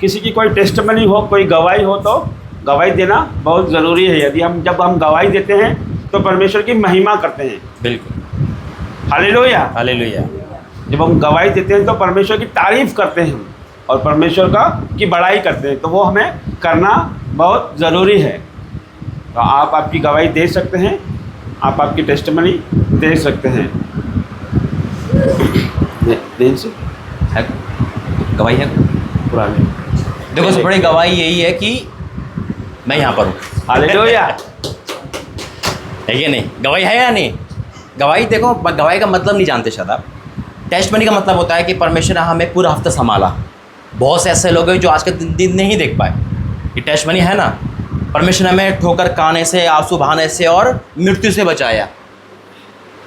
किसी की कोई टेस्टमनी हो, कोई गवाही हो तो गवाही देना बहुत ज़रूरी है। यदि जब हम गवाही देते हैं तो परमेश्वर की महिमा करते हैं। बिल्कुल, हालेलुया हालेलुया। जब हम गवाही देते हैं तो परमेश्वर की तारीफ करते हैं और परमेश्वर की बड़ाई करते हैं, तो वो हमें करना बहुत ज़रूरी है। तो आप आपकी गवाही दे सकते हैं, आप आपकी टेस्टमनी दे सकते हैं। गवाही है? पुराने। देखो सबसे बड़ी गवाही यही है कि मैं यहाँ पर हूँ। हालेलुया। है कि नहीं? गवाही है या नहीं? गवाही देखो, गवाही का मतलब नहीं जानते शायद आप। टेस्टमनी का मतलब होता है कि परमेश्वर ने हमें पूरा हफ्ता संभाला। बहुत से ऐसे लोग हैं जो आज के दिन नहीं देख पाए। ये टेस्टमनी है ना, परमेश्वर ने हमें ठोकर खाने से, आंसू बहाने से और मृत्यु से बचाया।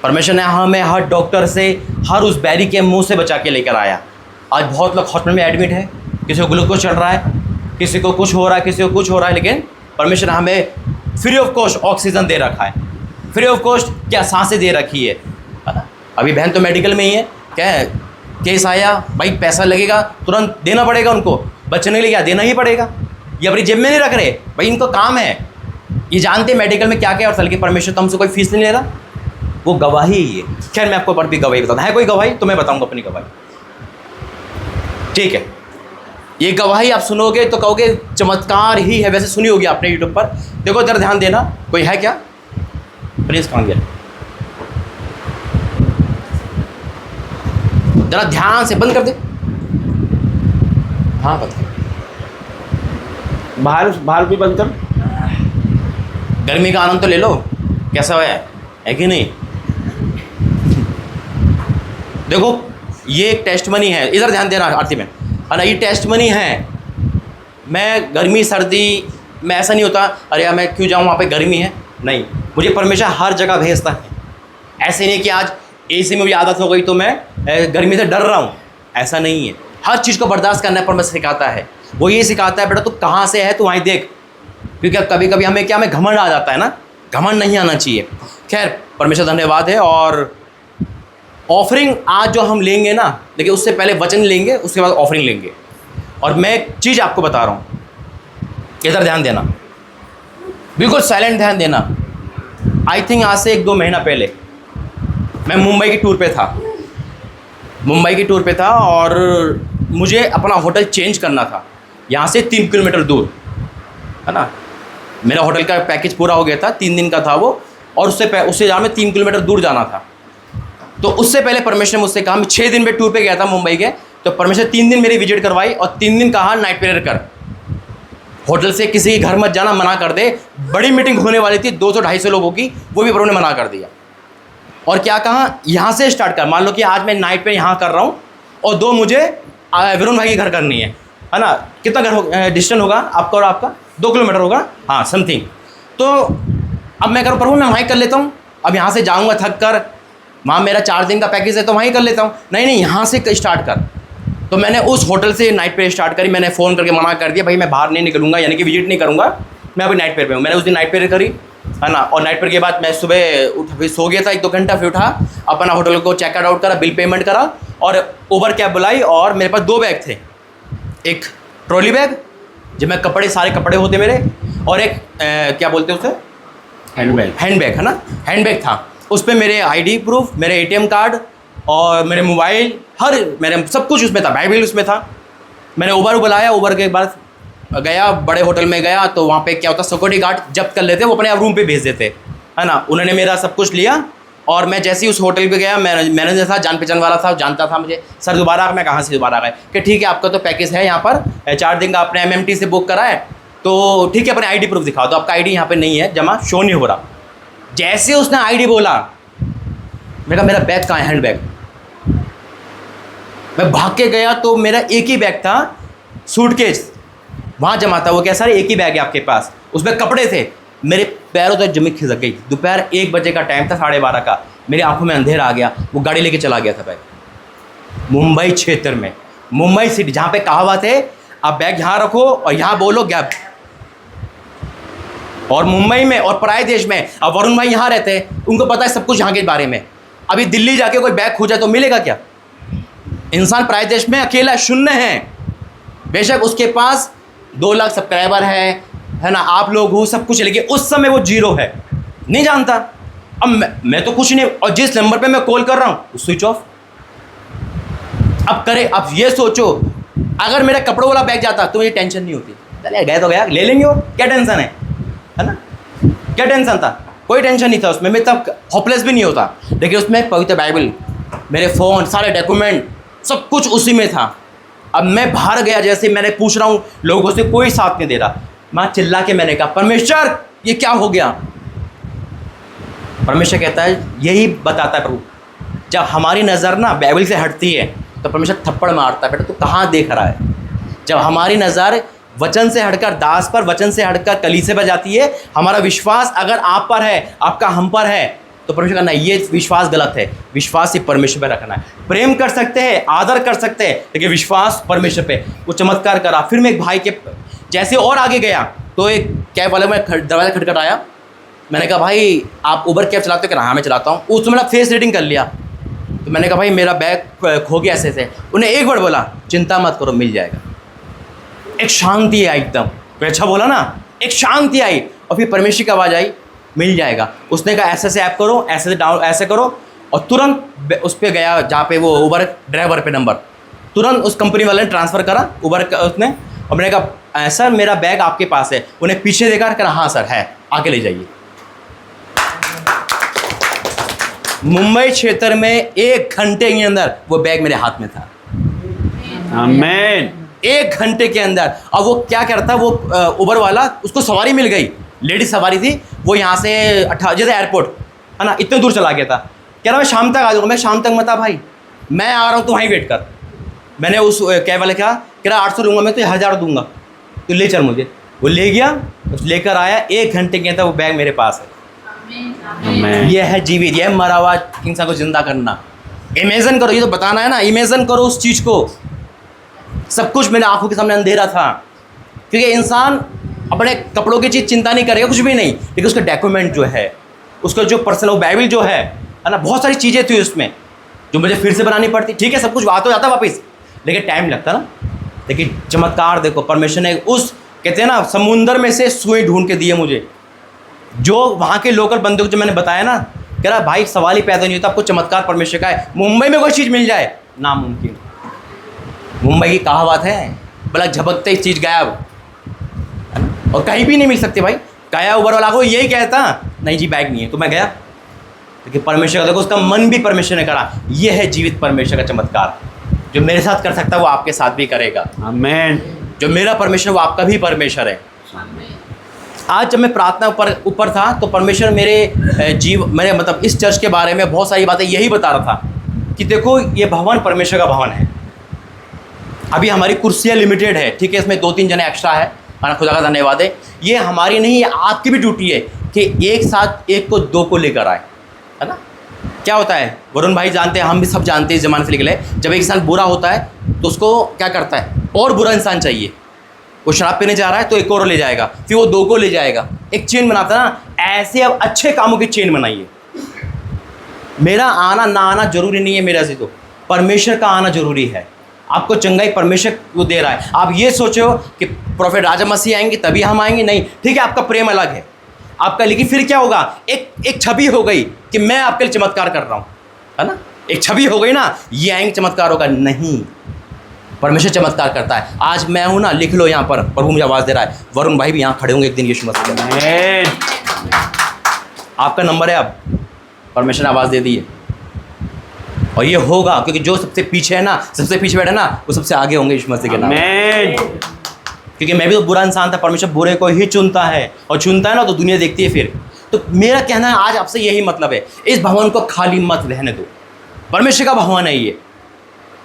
परमेश्वर ने हमें हर डॉक्टर से, हर उस बैरी के मुंह से बचा के लेकर आया। आज बहुत लोग हॉस्पिटल में एडमिट है, किसी को ग्लूकोज चढ़ रहा है, किसी को कुछ हो रहा है, किसी को कुछ हो रहा है, लेकिन परमेश्वर ने हमें फ्री ऑफ कॉस्ट ऑक्सीजन दे रखा है, फ्री ऑफ कॉस्ट क्या सांसें दे रखी है ना। अभी बहन तो मेडिकल में ही है, क्या है केस आया, भाई पैसा लगेगा, तुरंत देना पड़ेगा उनको, बचने के लिए क्या देना ही पड़ेगा। ये अपनी जेब में नहीं रख रहे भाई, इनको काम है, ये जानते मेडिकल में क्या क्या और के परमेश्वर तो हमसे कोई फीस नहीं ले रहा। वो गवाही ही है। खैर मैं आपको भी गवाही बताता है कोई गवाही तो मैं बताऊंगा अपनी गवाही, ठीक है। ये गवाही आप सुनोगे तो कहोगे चमत्कार ही है, वैसे सुनी होगी आपने यूट्यूब पर। देखो जरा ध्यान देना, कोई है क्या? प्लीज कहाँ गया? जरा ध्यान से बंद कर दे। हाँ बंद कर। बाहर भी बंद कर। गर्मी का आनंद तो ले लो, कैसा है कि नहीं? देखो ये एक टेस्टमनी है, इधर ध्यान देना आरती में, है ना। ये टेस्टमनी है। मैं गर्मी सर्दी में ऐसा नहीं होता अरे मैं क्यों जाऊँ वहाँ पे गर्मी है, नहीं, मुझे परमेश्वर हर जगह भेजता है। ऐसे नहीं कि आज एसी में भी आदत हो गई तो मैं गर्मी से डर रहा हूँ, ऐसा नहीं है। हर चीज़ को बर्दाश्त करना परमेश्वर सिखाता है। वो ये सिखाता है बेटा तू कहाँ से है, तू वहीं देख, क्योंकि कभी कभी हमें क्या, हमें घमंड आ जाता है ना, घमंड नहीं आना चाहिए। खैर परमेश्वर धन्यवाद है। और ऑफरिंग आज जो हम लेंगे ना, देखिए उससे पहले वचन लेंगे, उसके बाद ऑफरिंग लेंगे। और मैं एक चीज़ आपको बता रहा हूँ, इधर ध्यान देना, बिल्कुल साइलेंट ध्यान देना। आई थिंक आज से 1-2 महीना पहले मैं मुंबई की टूर पे था और मुझे अपना होटल चेंज करना था, यहाँ से 3 किलोमीटर दूर, है ना। मेरा होटल का पैकेज पूरा हो गया था, 3 दिन का था वो, और उससे ज़्यादा में 3 किलोमीटर दूर जाना था। तो उससे पहले परमेश्वर ने मुझसे कहा, मैं 6 दिन पे टूर पे गया था मुंबई के, तो परमेश्वर 3 दिन मेरी विजिट करवाई और 3 दिन कहा नाइट प्रेयर कर, होटल से किसी के घर मत जाना, मना कर दे। बड़ी मीटिंग होने वाली थी 200-250 लोगों की, वो भी प्रभु ने मना कर दिया। और क्या कहा, यहाँ से स्टार्ट कर। मान लो कि आज मैं नाइट पे यहाँ कर रहा हूँ और 2 मुझे वरुण भाई के घर करनी है ना। कितना घर डिस्टेंस होगा आपका और आपका? 2 किलोमीटर होगा, हाँ समथिंग। तो अब मैं करूँ प्रभु मैं वहीं कर लेता हूँ, अब यहाँ से जाऊँगा थक कर, वहाँ मेरा 4 दिन का पैकेज है तो वहीं कर लेता हूँ। नहीं यहाँ से स्टार्ट कर। तो मैंने उस होटल से नाइट पे स्टार्ट करी। मैंने फ़ोन करके मना कर दिया, भाई मैं बाहर नहीं निकलूँगा, यानी कि विजिट नहीं करूँगा, मैं अभी नाइट पे हूँ। मैंने उस दिन नाइट पे करी, है ना। और नाइट पे के बाद मैं सुबह उठ, फिर सो गया था 1-2 घंटा, फिर उठा, अपना होटल को चेकआउट आउट करा, बिल पेमेंट करा और उबर कैब बुलाई। और मेरे पास 2 बैग थे, एक ट्रॉली बैग जिसमें कपड़े, सारे कपड़े होते मेरे, और एक क्या बोलते हैं उसे, हैंडबैग, है ना, हैंडबैग था। उस पर मेरे आईडी प्रूफ, मेरे एटीएम कार्ड और मेरे मोबाइल, मेरे सब कुछ उसमें था, बाइबल उसमें था। मैंने उबर बुलाया, उबर के बाद गया, बड़े होटल में गया तो वहाँ पे क्या होता, सिक्योरिटी गार्ड जब्त कर लेते, वो अपने आप रूम पे भेज देते, है ना। उन्होंने मेरा सब कुछ लिया और मैं जैसे ही उस होटल पे गया, मैनेजर था, जान पहचान वाला था, जानता था मुझे। सर दोबारा मैं कहाँ से दोबारा गए कि ठीक है आपका तो पैकेज है यहाँ पर 4 दिन का, आपने MMT से बुक करा है तो ठीक है, अपने आईडी प्रूफ दिखाओ। तो आपका आईडी यहाँ पे नहीं है, जमा शो नहीं हो रहा। जैसे उसने आईडी बोला, मैं कहा मेरा बैग कहाँ है, हैंड बैग। मैं भाग के गया तो मेरा एक ही बैग था, सूटकेस वहाँ जमा था। वो क्या सर एक ही बैग है आपके पास, उसमें कपड़े थे। मेरे पैरों तक जमी खिसक गई। दोपहर 1 बजे का टाइम था, 12:30 का, मेरी आंखों में अंधेरा आ गया। वो गाड़ी लेके चला गया था बैग। मुंबई क्षेत्र में, मुंबई सिटी, जहाँ पे कहावत है आप बैग यहाँ रखो और यहाँ बोलो गैप। और मुंबई में और पराए देश में, अब वरुण भाई यहाँ रहते हैं, उनको पता है सब कुछ यहाँ के बारे में। अभी दिल्ली जाके कोई बैग खो जाए तो मिलेगा क्या? इंसान पराए देश में अकेला शून्य है। बेशक उसके पास 2 लाख सब्सक्राइबर है ना, आप लोग हो, सब कुछ, लेकिन उस समय वो 0 है, नहीं जानता। अब मैं तो कुछ नहीं, और जिस नंबर पे मैं कॉल कर रहा हूँ स्विच ऑफ। अब करे, अब ये सोचो अगर मेरा कपड़ों वाला बैग जाता तो मुझे टेंशन नहीं होती, चले गए तो गया, ले लेंगे, और क्या टेंशन है ना, क्या टेंशन था? कोई टेंशन नहीं था उसमें, मैं तब होपलेस भी नहीं होता। लेकिन उसमें पवित्र बाइबल, मेरे फ़ोन, सारे डॉक्यूमेंट, सब कुछ उसी में था। अब मैं बाहर गया, जैसे मैंने पूछ रहा हूँ लोगों से, कोई साथ नहीं दे रहा। मैं चिल्ला के मैंने कहा, परमेश्वर ये क्या हो गया? परमेश्वर कहता है, यही बताता है प्रभु, जब हमारी नज़र ना बाइबल से हटती है तो परमेश्वर थप्पड़ मारता है, बेटा तू कहाँ देख रहा है। जब हमारी नज़र वचन से हटकर दास पर, वचन से हटकर कलीसिया पर जाती है, हमारा विश्वास अगर आप पर है, आपका हम पर है, तो परमेश्वर कहना ये विश्वास गलत है। विश्वास सिर्फ परमेश्वर पर रखना है। प्रेम कर सकते हैं, आदर कर सकते हैं, लेकिन विश्वास परमेश्वर पे। वो चमत्कार करा। फिर मैं एक भाई के जैसे और आगे गया तो एक कैब वाले में दरवाजा खटखटाया। मैंने कहा, भाई आप उबर कैब चलाते हो? क्या? हाँ मैं चलाता हूँ। उसमें मेरा फेस रीडिंग कर लिया। तो मैंने कहा, भाई मेरा बैग खो गया ऐसे से। उन्हें एक वर्ड बोला, चिंता मत करो, मिल जाएगा। एक शांति आई एकदम। तो अच्छा बोला ना, एक शांति आई। और फिर परमेश्वर की आवाज़ आई, मिल जाएगा। उसने कहा ऐसे से ऐप करो, ऐसे से डाउन, ऐसे करो। और तुरंत उस पर गया जहाँ पे वो उबर ड्राइवर पे नंबर, तुरंत उस कंपनी वाले ने ट्रांसफ़र करा उबर का उसने। और मैंने कहा, सर मेरा बैग आपके पास है। उन्हें पीछे देखा, कहा हाँ सर है, आके ले जाइए। मुंबई क्षेत्र में 1 घंटे के अंदर वो बैग मेरे हाथ में था। आमीन। 1 घंटे के अंदर। अब वो क्या करता, वो उबर वाला, उसको सवारी मिल गई, लेडीज सवारी थी। वो यहाँ से जैसे एयरपोर्ट है ना, इतने दूर चला गया था। कह रहा मैं शाम तक आ जाऊँगा। मैं शाम तक मत आ भाई, मैं आ रहा हूँ, तो वहीं वेट कर। मैंने उस कैब वाले कहा, कह रहा 800 दूंगा मैं, तो 1000 दूंगा, तो ले चल मुझे। वो ले गया, लेकर आया। 1 घंटे के अंदर वो बैग मेरे पास है। यह है जीवित, यह मरा हुआ इंसान को जिंदा करना। इमेजिन करो, ये तो बताना है ना, इमेजिन करो उस चीज़ को। सब कुछ मेरे आंखों के सामने अंधेरा था, क्योंकि इंसान अपने कपड़ों की चीज़ चिंता नहीं करेगा, कुछ भी नहीं, लेकिन उसका डॉक्यूमेंट जो है, उसका जो पर्सनल वो बाइबल जो है ना, बहुत सारी चीज़ें थी उसमें जो मुझे फिर से बनानी पड़ती। ठीक है, सब कुछ बात हो जाता वापस, लेकिन टाइम लगता ना। लेकिन चमत्कार देखो, परमेश्वर ने उस कहते हैं ना समुंदर में से सुई ढूंढ के दिए मुझे। जो वहाँ के लोकल बंदे को जो मैंने बताया ना, कह रहा भाई सवाल ही पैदा नहीं होता, आपको चमत्कार परमेश्वर का है। मुंबई में कोई चीज़ मिल जाए नामुमकिन। मुंबई की कहावत है, भला झपकते ही चीज़ गायब, और कहीं भी नहीं मिल सकती भाई। गया उबर वाला को यही कहता, नहीं जी बैग नहीं है, तो मैं गया। लेकिन परमेश्वर का देखो, उसका मन भी परमेश्वर ने करा। ये है जीवित परमेश्वर का चमत्कार। जो मेरे साथ कर सकता है वो आपके साथ भी करेगा। आमीन। जो मेरा परमेश्वर वो आपका भी परमेश्वर है। आज जब मैं प्रार्थना ऊपर था तो परमेश्वर मेरे मतलब इस चर्च के बारे में बहुत सारी बातें यही बता रहा था कि देखो ये भवन परमेश्वर का भवन है। अभी हमारी कुर्सियाँ लिमिटेड है, ठीक है, इसमें 2-3 जने एक्स्ट्रा है, हमारा खुदा का धन्यवाद है। ये हमारी नहीं, ये आपकी भी ड्यूटी है कि एक साथ 1 को 2 को लेकर आए, है ना। क्या होता है, वरुण भाई जानते हैं, हम भी सब जानते हैं, इस ज़माने से निकले, जब एक इंसान बुरा होता है तो उसको क्या करता है, और बुरा इंसान चाहिए। वो शराब पीने जा रहा है तो एक और ले जाएगा, फिर वो 2 को ले जाएगा, एक चेन बनाता है ना। ऐसे अब अच्छे कामों की चेन बनाइए। मेरा आना ना आना जरूरी नहीं है, मेरा से तो परमेश्वर का आना जरूरी है। आपको चंगाई परमेश्वर वो दे रहा है। आप ये सोचो कि प्रोफेट राजा मसीह आएंगे तभी हम आएंगे, नहीं, ठीक है, आपका प्रेम अलग है आपका, लेकिन फिर क्या होगा, एक छवि हो गई कि मैं आपके लिए चमत्कार कर रहा हूँ, है ना। एक छवि हो गई ना, ये आएंगे चमत्कार होगा, नहीं, परमेश्वर चमत्कार करता है। आज मैं हूँ ना, लिख लो यहाँ पर, प्रभु मुझे आवाज़ दे रहा है। वरुण भाई भी यहाँ खड़े होंगे एक दिन यीशु मसीह में। आपका नंबर है, अब परमेश्वर ने आवाज़ दे दी है, और ये होगा, क्योंकि जो सबसे पीछे है ना, सबसे पीछे बैठे ना, वो सबसे आगे होंगे यीशु मसीह के नाम में। क्योंकि मैं भी तो बुरा इंसान था, परमेश्वर बुरे को ही चुनता है, और चुनता है ना तो दुनिया देखती है फिर। तो मेरा कहना है आज आपसे यही मतलब है, इस भवन को खाली मत रहने दो। परमेश्वर का भवन है ये।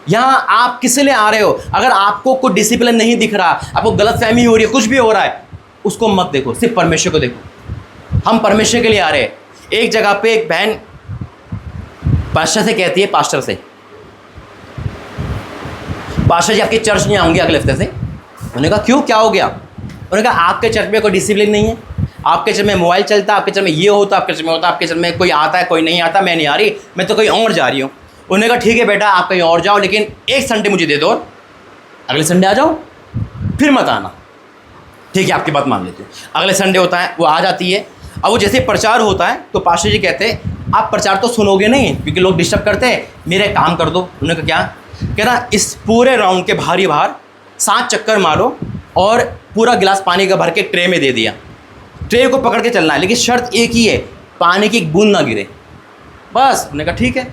यहाँ आप किस लिए आ रहे हो? अगर आपको कोई डिसिप्लिन नहीं दिख रहा, आपको गलतफहमी हो रही है, कुछ भी हो रहा है, उसको मत देखो, सिर्फ परमेश्वर को देखो। हम परमेश्वर के लिए आ रहे हैं। एक जगह पे एक बहन पास्टर से कहती है, पास्टर से, पास्टर जी आपके चर्च नहीं आऊँगी अगले हफ्ते से। उन्होंने कहा क्यों, क्या हो गया? उन्होंने कहा आपके चर्च में कोई डिसिप्लिन नहीं है, आपके चर्च में मोबाइल चलता है, आपके चर्च में ये होता, आपके चर्च में होता, आपके चर्च में कोई आता है कोई नहीं आता, मैं नहीं आ रही, मैं तो कहीं और जा रही हूँ। उन्होंने कहा ठीक है बेटा, आप कहीं और जाओ, लेकिन एक संडे मुझे दे दो, अगले संडे आ जाओ, फिर मत आना। ठीक है, आपकी बात मान लेते हैं। अगले संडे होता है, वो आ जाती है। अब वो जैसे प्रचार होता है तो पास्टर जी कहते हैं आप प्रचार तो सुनोगे नहीं, क्योंकि लोग डिस्टर्ब करते हैं, मेरे काम कर दो। उन्होंने कहा क्या? कह रहा इस पूरे राउंड के बाहर 7 चक्कर मारो और पूरा गिलास पानी का भर के ट्रे में दे दिया। ट्रे को पकड़ के चलना है, लेकिन शर्त एक ही है, पानी की एक बूंद ना गिरे, बस। उन्होंने कहा ठीक है।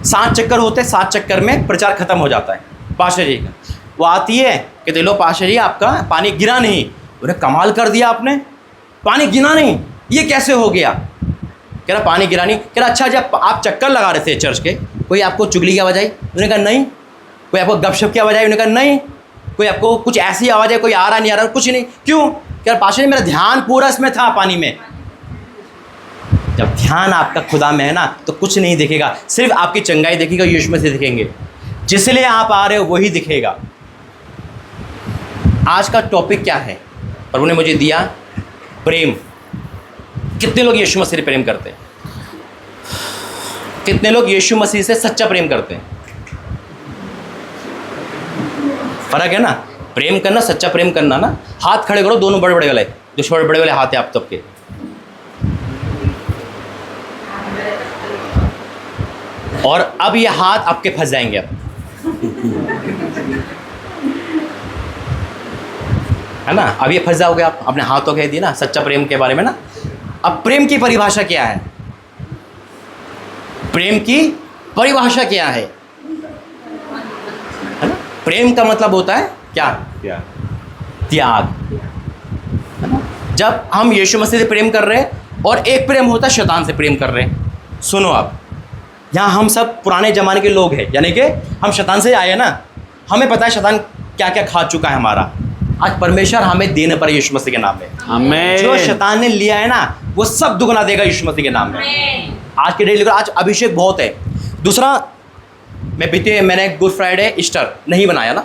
7 चक्कर होते हैं, 7 चक्कर में प्रचार खत्म हो जाता है। पास्टर जी का वो आती है कहते लो पाशा जी आपका पानी गिरा नहीं। उन्हें कमाल कर दिया आपने, पानी गिरा नहीं, ये कैसे हो गया? कह रहा पानी गिरा नहीं। कह रहा अच्छा जब आप चक्कर लगा रहे थे चर्च के, कोई आपको चुगली की आवाज़ आई? उन्होंने कहा नहीं। कोई आपको गपशप की आवाज़ आई? उन्होंने कहा नहीं। कोई आपको कुछ ऐसी आवाज़ है, कोई आ रहा नहीं आ रहा? कुछ नहीं। क्यों? कह रहा पाशा जी मेरा ध्यान पूरा इसमें था, पानी में। जब ध्यान आपका खुदा में है ना तो कुछ नहीं दिखेगा, सिर्फ आपकी चंगाई दिखेगा, यीशु मसीह दिखेंगे। जिसलिए आप आ रहे हो वही दिखेगा। आज का टॉपिक क्या है? प्रभु ने मुझे दिया प्रेम। कितने लोग यीशु मसीह से प्रेम करते हैं? कितने लोग यीशु मसीह से सच्चा प्रेम करते हैं? फर्क है ना, प्रेम करना, सच्चा प्रेम करना ना। हाथ खड़े करो दोनों बड़े बड़े वाले, जो छोटे बड़े वाले हाथ है आप सबके। और अब ये हाथ आपके फंस जाएंगे। अब है ना, अब ये फंस जाओगे आप, अपने हाथों कह दिए ना सच्चा प्रेम के बारे में ना। अब प्रेम की परिभाषा क्या है? प्रेम की परिभाषा क्या है ना? प्रेम का मतलब होता है क्या? त्याग। जब हम यीशु मसीह से प्रेम कर रहे हैं और एक प्रेम होता है शैतान से प्रेम कर रहे हैं। सुनो आप, यहाँ हम सब पुराने ज़माने के लोग हैं, यानी कि हम शैतान से आए ना, हमें पता है शैतान क्या क्या खा चुका है हमारा। आज परमेश्वर हमें देने पर यीशु मसीह के नाम में, आमीन। जो शैतान ने लिया है ना वो सब दुगना देगा यीशु मसीह के नाम में। आज के डेली आज अभिषेक बहुत है। दूसरा, मैंने गुड फ्राइडे ईस्टर नहीं बनाया ना,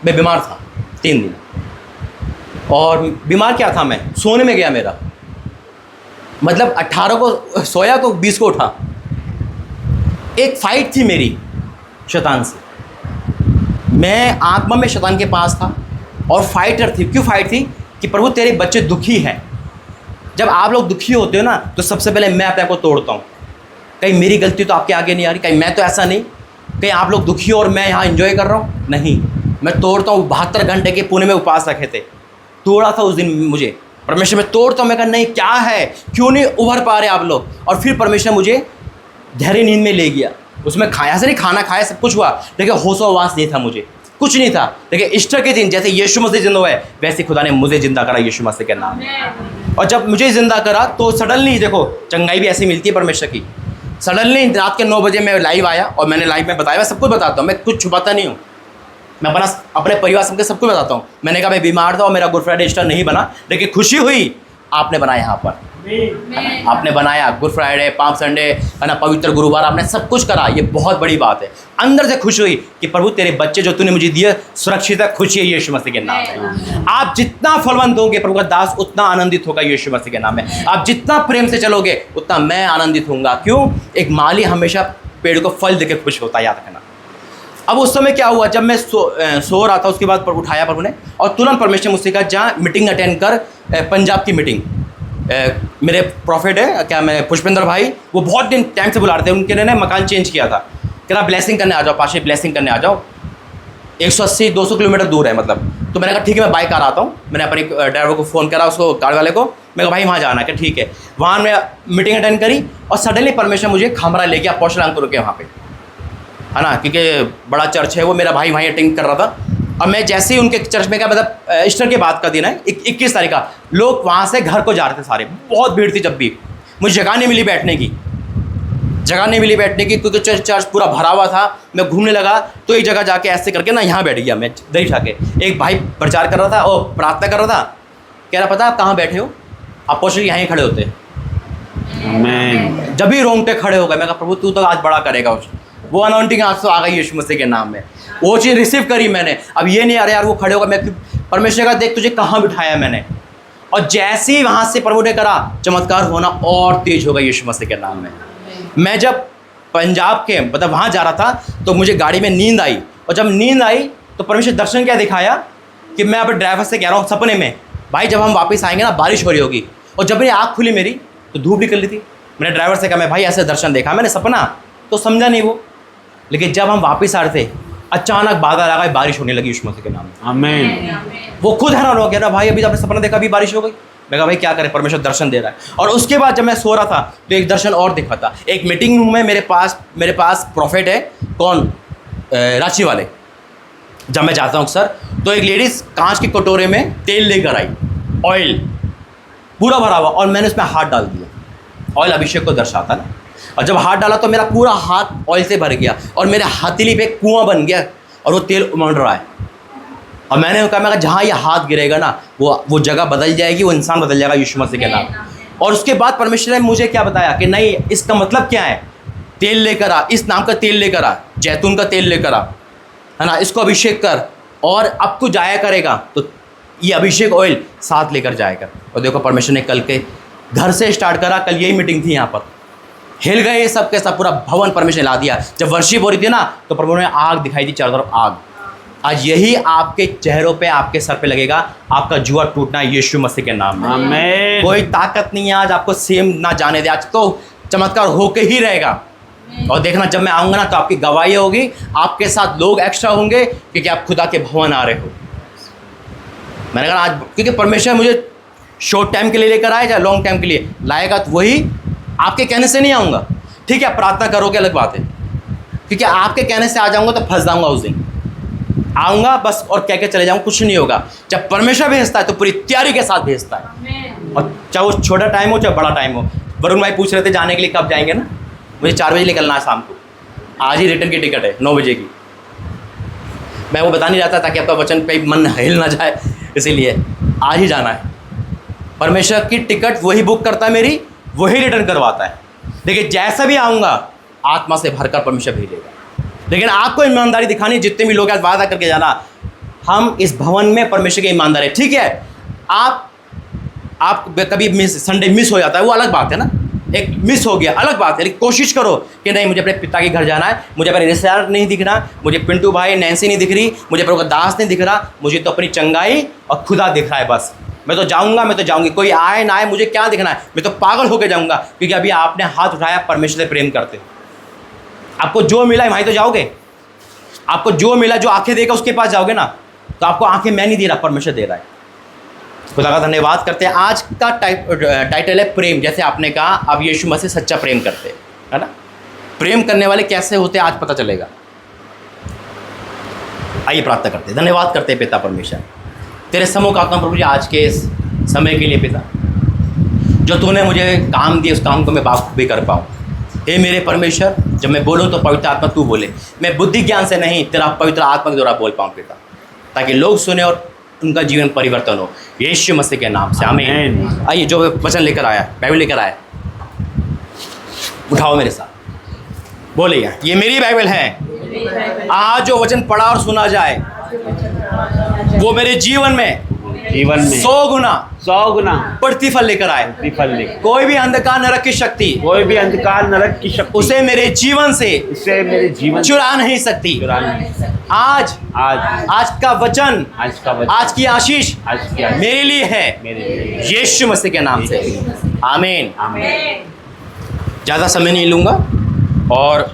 मैं बीमार था 3 दिन। और बीमार क्या था, मैं सोने में गया, मेरा मतलब 18 को सोया तो 20 को उठा। एक फाइट थी मेरी शैतान से, मैं आत्मा में शैतान के पास था और फाइटर थी। क्यों फाइट थी? कि प्रभु तेरे बच्चे दुखी हैं। जब आप लोग दुखी होते हो ना तो सबसे पहले मैं अपने आप को तोड़ता हूँ। कहीं मेरी गलती तो आपके आगे नहीं आ रही, कहीं मैं तो ऐसा नहीं, कहीं आप लोग दुखी हो और मैं यहाँ एंजॉय कर रहा हूँ, नहीं। मैं तोड़ता हूँ। 72 घंटे के पुणे में उपवास रखे थे, तोड़ा था उस दिन मुझे परमेश्वर। में तोड़ता हूँ, मैं कहा नहीं क्या है, क्यों नहीं उभर पा रहे आप लोग? और फिर परमेश्वर मुझे गहरी नींद में ले गया। उसमें खाया से नहीं, खाना खाया, सब कुछ हुआ, लेकिन होशो-हवास नहीं था, मुझे कुछ नहीं था। लेकिन ईस्टर के दिन जैसे यीशु मसीह जिंदा हुआ है वैसे खुदा ने मुझे जिंदा करा यीशु मसीह के नाम में। और जब मुझे जिंदा करा तो सडनली देखो चंगाई भी ऐसी मिलती है परमेश्वर की। सडनली रात के 9 बजे मैं लाइव आया और मैंने लाइव में बताया, मैं सब कुछ बताता हूँ, मैं कुछ छुपाता नहीं हूँ। मैं अपने परिवार सबके सब कुछ बताता हूँ। मैंने कहा मैं बीमार था और मेरा गुड फ्राइडे ईस्टर नहीं बना, लेकिन खुशी हुई आपने बनाया यहाँ पर, आपने बनाया गुड फ्राइडे, पाम संडे, है ना, पवित्र गुरुवार, आपने सब कुछ करा। ये बहुत बड़ी बात है। अंदर से खुश हुई कि प्रभु तेरे बच्चे जो तूने मुझे दिए सुरक्षित है, खुशी है यीशु मसीह के नाम में। आप जितना फलवंत होंगे प्रभु का दास उतना आनंदित होगा यीशु मसीह के नाम में। आप जितना प्रेम से चलोगे उतना मैं आनंदित होऊंगा। क्यों? एक माली हमेशा पेड़ को फल देके खुश होता है, याद रखना। अब उस समय क्या हुआ, जब मैं सो रहा था, उसके बाद उठाया प्रभु ने और तुरंत परमेश्वर मुझसे कहा जा मीटिंग अटेंड कर, पंजाब की मीटिंग। मेरे प्रॉफिट है क्या, मैं पुष्पेंद्र भाई, वो बहुत दिन टाइम से बुला रहे थे, उनके ने मकान चेंज किया था। कह रहा ब्लेसिंग करने आ जाओ, पाशे ब्लेसिंग करने आ जाओ, 180-200 किलोमीटर दूर है मतलब। तो मैंने कहा ठीक है मैं बाइक आ रहा आता हूँ। मैंने अपने ड्राइवर को फ़ोन करा, उसको कार वाले को, मैं कहा भाई वहाँ जाना है। ठीक है, वहाँ मैं मीटिंग अटेंड करी और सडनली परमेश्वर मुझे खामरा ले गया पौशलांग रुके वहाँ पे, है ना, क्योंकि बड़ा चर्च है वो। मेरा भाई वहीं अटेंड कर रहा था और मैं जैसे ही उनके चर्च में गया, मतलब ईस्टर के बाद का दिन है, 21 तारीख का, लोग वहाँ से घर को जा रहे थे सारे, बहुत भीड़ थी। जब भी मुझे जगह नहीं मिली बैठने की, क्योंकि चर्च पूरा भरा हुआ था। मैं घूमने लगा तो एक जगह जाके ऐसे करके ना यहाँ बैठ गया मैं, दही खा के। एक भाई प्रचार कर रहा था और प्रार्थना कर रहा था, कह रहा पता आप कहाँ बैठे हो? आप पहुँच यहीं खड़े होते। आमीन। जब भी रोंगटे खड़े हो गए, मैं कहा प्रभु तू तो आज बड़ा करेगा। वो अनाउंटिंग आज तो आ गई यीशु मसीह के नाम में, वो चीज़ रिसीव करी मैंने। अब ये नहीं आ रहा यार वो खड़े होगा, मैं परमेश्वर का देख तुझे कहाँ बिठाया मैंने। और जैसे ही वहाँ से प्रभु ने करा, चमत्कार होना और तेज होगा यीशु मसीह के नाम में। मैं जब पंजाब के मतलब वहाँ जा रहा था तो मुझे गाड़ी में नींद आई, और जब नींद आई तो परमेश्वर दर्शन क्या दिखाया कि मैं अपने ड्राइवर से कह रहा हूँ सपने में, भाई जब हम वापस आएंगे ना बारिश हो रही होगी। और जब मेरी आँख खुली मेरी तो धूप निकल रही थी। मैंने ड्राइवर से कहा मैं भाई ऐसे दर्शन देखा, मैंने सपना तो समझा नहीं वो। लेकिन जब हम वापस आ रहे थे अचानक बादल आ गए, बारिश होने लगी यीशु मसीह के नाम में। आमीन। वो खुद हैरान हो गया ना, भाई अभी आपने सपना देखा अभी बारिश हो गई। मैं कहा भाई क्या करें, परमेश्वर दर्शन दे रहा है। और उसके बाद जब मैं सो रहा था तो एक दर्शन और दिखा था। एक मीटिंग रूम में मेरे पास प्रॉफिट है, कौन, रांची वाले, जब मैं जाता हूँ सर, तो एक लेडीज़ कांच के कटोरे में तेल लेकर आई, ऑयल पूरा भरा हुआ, और मैंने उसमें हाथ डाल दिया। ऑयल अभिषेक को दर्शाता ना। और जब हाथ डाला तो मेरा पूरा हाथ ऑयल से भर गया और मेरे हथेली पे कुआं बन गया और वो तेल उमड़ रहा है। और मैंने कहा जहाँ ये हाथ गिरेगा ना वो जगह बदल जाएगी, वो इंसान बदल जाएगा यीशु मसीह के नाम। और उसके बाद परमेश्वर ने मुझे क्या बताया कि नहीं, इसका मतलब क्या है, तेल लेकर आ, इस नाम का तेल लेकर आ, जैतून का तेल लेकर आ, है ना, इसको अभिषेक कर, और अब तू जाया करेगा तो ये अभिषेक ऑयल साथ लेकर जाएगा। और देखो परमेश्वर ने कल के घर से स्टार्ट करा, कल यही मीटिंग थी यहाँ पर, हिल गए ये सब के सब, पूरा भवन परमेश्वर ने ला दिया। जब वर्शिप हो रही थी ना तो प्रभु ने आग दिखाई दी, चारों तरफ आग। आज यही आपके चेहरों पे, आपके सर पे लगेगा, आपका जुआ टूटना है यीशु मसीह के नाम में। आमीन। कोई ताकत नहीं है आज आपको सेम ना जाने दे, आज तो चमत्कार होके ही रहेगा। और देखना जब मैं आऊँगा ना तो आपकी गवाही होगी, आपके साथ लोग एक्स्ट्रा होंगे क्योंकि आप खुदा के भवन आ रहे हो। मैंने कहा आज क्योंकि परमेश्वर मुझे शॉर्ट टाइम के लिए लेकर आए, चाहे लॉन्ग टाइम के लिए लाएगा, तो वही आपके कहने से नहीं आऊँगा। ठीक है, प्रार्थना करोगे अलग बात है, क्योंकि आपके कहने से आ जाऊँगा तो फंस जाऊँगा। उस दिन आऊँगा बस और कह के चले जाऊँगा, कुछ नहीं होगा। जब परमेश्वर भेजता है तो पूरी तैयारी के साथ भेजता है, और चाहे वो छोटा टाइम हो चाहे बड़ा टाइम हो। वरुण भाई पूछ रहे थे जाने के लिए कब जाएंगे ना, मुझे 4 बजे निकलना है शाम को, आज ही रिटर्न की टिकट है 9 बजे की। मैं वो बता नहीं रहा था ताकि आपका वचन पे मन हिल ना जाए, इसीलिए आज ही जाना है। परमेश्वर की टिकट वही बुक करता है मेरी, वही रिटर्न करवाता है। देखिए जैसा भी आऊँगा आत्मा से भरकर परमेश्वर भेजेगा, लेकिन आपको ईमानदारी दिखानी, जितने भी लोग आज वादा करके जाना, हम इस भवन में परमेश्वर की ईमानदारी। ठीक है, आप कभी संडे मिस हो जाता है, वो अलग बात है ना, एक मिस हो गया अलग बात है, लेकिन कोशिश करो कि नहीं, मुझे अपने पिता के घर जाना है, मुझे अपने रिश्तेदार नहीं दिख रहा, मुझे पिंटू भाई नैन्सी नहीं दिख रही, मुझे प्रभु का दास नहीं दिख रहा, मुझे तो अपनी चंगाई और खुदा दिख रहा है। बस मैं तो जाऊँगा, मैं तो जाऊँगी, कोई आए ना आए मुझे क्या दिखना है, मैं तो पागल होकर जाऊँगा, क्योंकि अभी आपने हाथ उठाया परमेश्वर से प्रेम करते। आपको जो मिला है वहीं तो जाओगे, आपको जो मिला, जो आंखें देगा उसके पास जाओगे ना। तो आपको आंखें मैं नहीं दे रहा, परमेश्वर दे रहा है। खुदा का धन्यवाद करते हैं। आज का टाइटल है प्रेम। जैसे आपने कहा अब यीशु मसीह सच्चा प्रेम करते हैं, है ना। प्रेम करने वाले कैसे होते हैं आज पता चलेगा। आइए प्रार्थना करते हैं, धन्यवाद करते हैं पिता परमेश्वर, तेरे समूह का प्रभु जी आज के इस समय के लिए पिता, जो तूने मुझे काम दिए उस काम को मैं बाखूबी कर पाऊँ। हे मेरे परमेश्वर, जब मैं बोलूँ तो पवित्र आत्मा तू बोले, मैं बुद्धि ज्ञान से नहीं तेरा पवित्र आत्मा के द्वारा बोल पाऊँ पिता, ताकि लोग सुने और उनका जीवन परिवर्तन हो यीशु मसीह के नाम से, आमीन। आइए जो वचन लेकर आया, बाइबल लेकर आया, उठाओ मेरे साथ, बोलिए ये मेरी बाइबल है। आज जो वचन पढ़ा और सुना जाए वो मेरे जीवन में 100 गुना प्रतिफल लेकर आए। कोई भी अंधकार नरक की शक्ति उसे मेरे जीवन से चुरा नहीं सकती। आज का वचन, आज की आशीष मेरे लिए है यीशु मसीह के नाम से, आमीन। ज़्यादा समय नहीं लूँगा और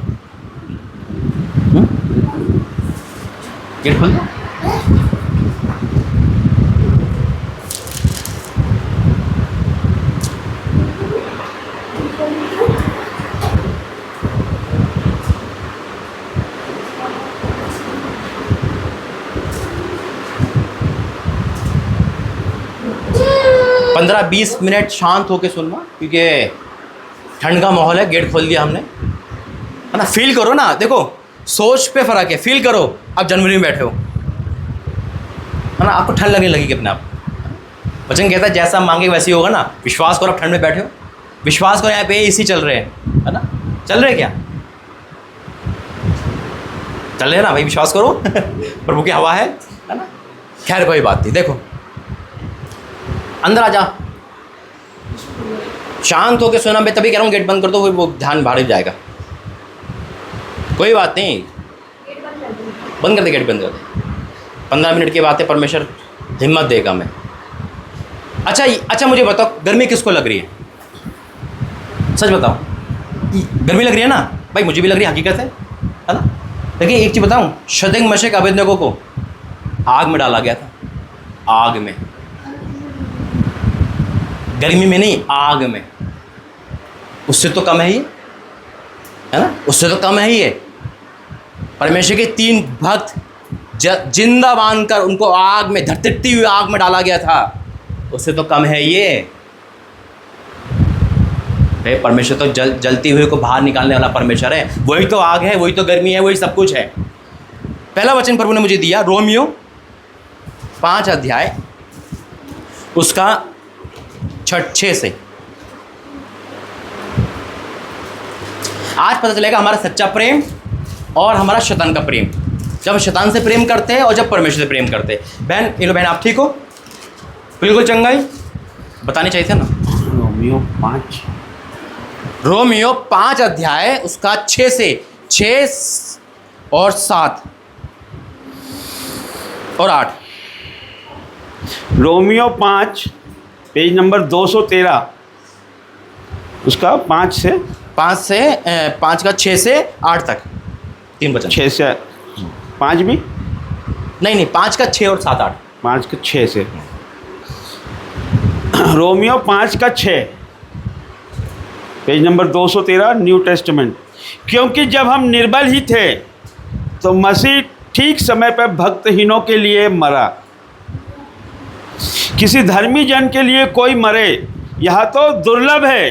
गेट खोल दो। पंद्रह 20 मिनट शांत होके सुनना, क्योंकि ठंड का माहौल है। गेट खोल दिया हमने, है ना। फील करो ना, देखो सोच पे फर्क है, फील करो। आप जनवरी में बैठे हो, है ना, आपको ठंड लगने लगेगी अपने आप। वचन कहता है जैसा मांगे वैसे ही होगा ना। विश्वास करो, आप ठंड में बैठे हो, विश्वास करो यहाँ पे एसी चल रहे हैं, है ना। चल रहे क्या? चल रहे ना भाई, विश्वास करो प्रभु की हवा है ना। खैर कोई बात नहीं, देखो अंदर आ जा, शांत होके सुना। मैं तभी कह रहा हूँ गेट बंद कर दो, वो ध्यान बाहर जाएगा। कोई बात नहीं, बंद कर दे, गेट बंद कर दे। 15 मिनट की बात है, परमेश्वर हिम्मत देगा मैं। अच्छा मुझे बताओ, गर्मी किसको लग रही है? सच बताओ, गर्मी लग रही है ना भाई? मुझे भी लग रही है, हकीकत है ना। देखिए एक चीज़ बताऊँ, शद्रक मेशक अबेदनगो को आग में डाला गया था, आग में, गर्मी में नहीं, आग में। उससे तो कम है ये, है ना, उससे तो कम है ये। परमेश्वर के 3 भक्त जिंदा बांधकर उनको आग में, धधकती हुई आग में डाला गया था, उससे तो कम है ये। परमेश्वर तो जलती हुई को बाहर निकालने वाला परमेश्वर है। वही तो आग है, वही तो गर्मी है, वही सब कुछ है। पहला वचन प्रभु ने मुझे दिया रोमियो 5 अध्याय उसका 6 से। आज पता चलेगा हमारा सच्चा प्रेम और हमारा शैतान का प्रेम, जब हम शैतान से प्रेम करते हैं और जब परमेश्वर से प्रेम करते हैं। बहन आप ठीक हो? बिल्कुल चंगाई बतानी चाहिए था ना। रोमियो 5 अध्याय उसका 6 और 7 और 8। रोमियो 5 पेज नंबर 213 उसका 5 का 6 से 8 तक 3 वचन। 6 से 5 भी नहीं 5 का 6 और 7 8। 5 का 6 से रोमियो 5 का 6 पेज नंबर 213 न्यू टेस्टमेंट। क्योंकि जब हम निर्बल ही थे तो मसीह ठीक समय पर भक्तहीनों के लिए मरा। किसी धर्मी जन के लिए कोई मरे यह तो दुर्लभ है,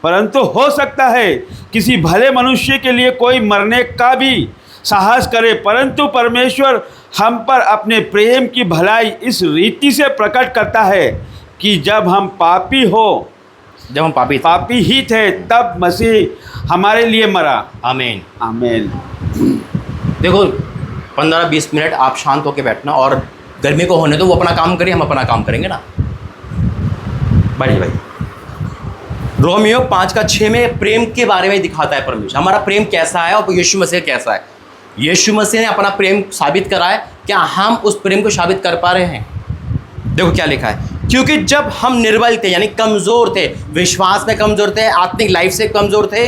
परंतु हो सकता है किसी भले मनुष्य के लिए कोई मरने का भी साहस करे। परंतु परमेश्वर हम पर अपने प्रेम की भलाई इस रीति से प्रकट करता है कि जब हम पापी ही थे तब मसीह हमारे लिए मरा। आमीन आमीन। देखो 15-20 मिनट आप शांत होकर बैठना और गर्मी को होने दो, वो अपना काम करिए, हम अपना काम करेंगे ना। भाई रोमियो 5 का 6 में प्रेम के बारे में दिखाता है परमेश्वर हमारा प्रेम कैसा है और यीशु मसीह कैसा है। यीशु मसीह ने अपना प्रेम साबित करा है, क्या हम उस प्रेम को साबित कर पा रहे हैं? देखो क्या लिखा है, क्योंकि जब हम निर्बल थे यानी कमज़ोर थे, विश्वास में कमज़ोर थे, आत्मिक लाइफ से कमज़ोर थे,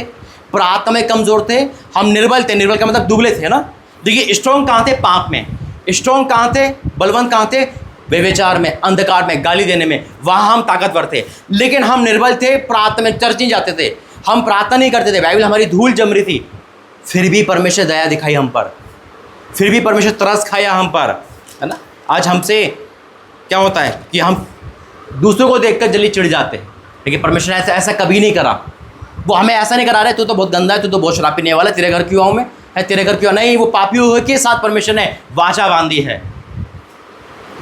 प्रार्थना में कमज़ोर थे, हम निर्बल थे। निर्बल का मतलब दुबले थे ना। देखिए स्ट्रॉन्ग कहाँ थे? पाप में। स्ट्रॉन्ग कहाँ थे? बलवंत कहाँ थे? व्यभिचार में, अंधकार में, गाली देने में, वहाँ हम ताकतवर थे। लेकिन हम निर्बल थे, प्रार्थना में चर्च नहीं जाते थे, हम प्रार्थना नहीं करते थे, बाइबल हमारी धूल जम रही थी। फिर भी परमेश्वर दया दिखाई हम पर, फिर भी परमेश्वर तरस खाया हम पर, है ना। आज हमसे क्या होता है कि हम दूसरों को देखकर जल्दी चिढ़ जाते हैं, लेकिन परमेश्वर ने ऐसा कभी नहीं करा। वो हमें ऐसा नहीं करा रहे तू तो बहुत गंदा है, तू तो बहुत शराब पीने वाला, तेरे घर क्यों आऊँ मैं, है तेरे घर क्यों नहीं। वो पापियों के साथ परमेश्वर ने वाचा बांधी है।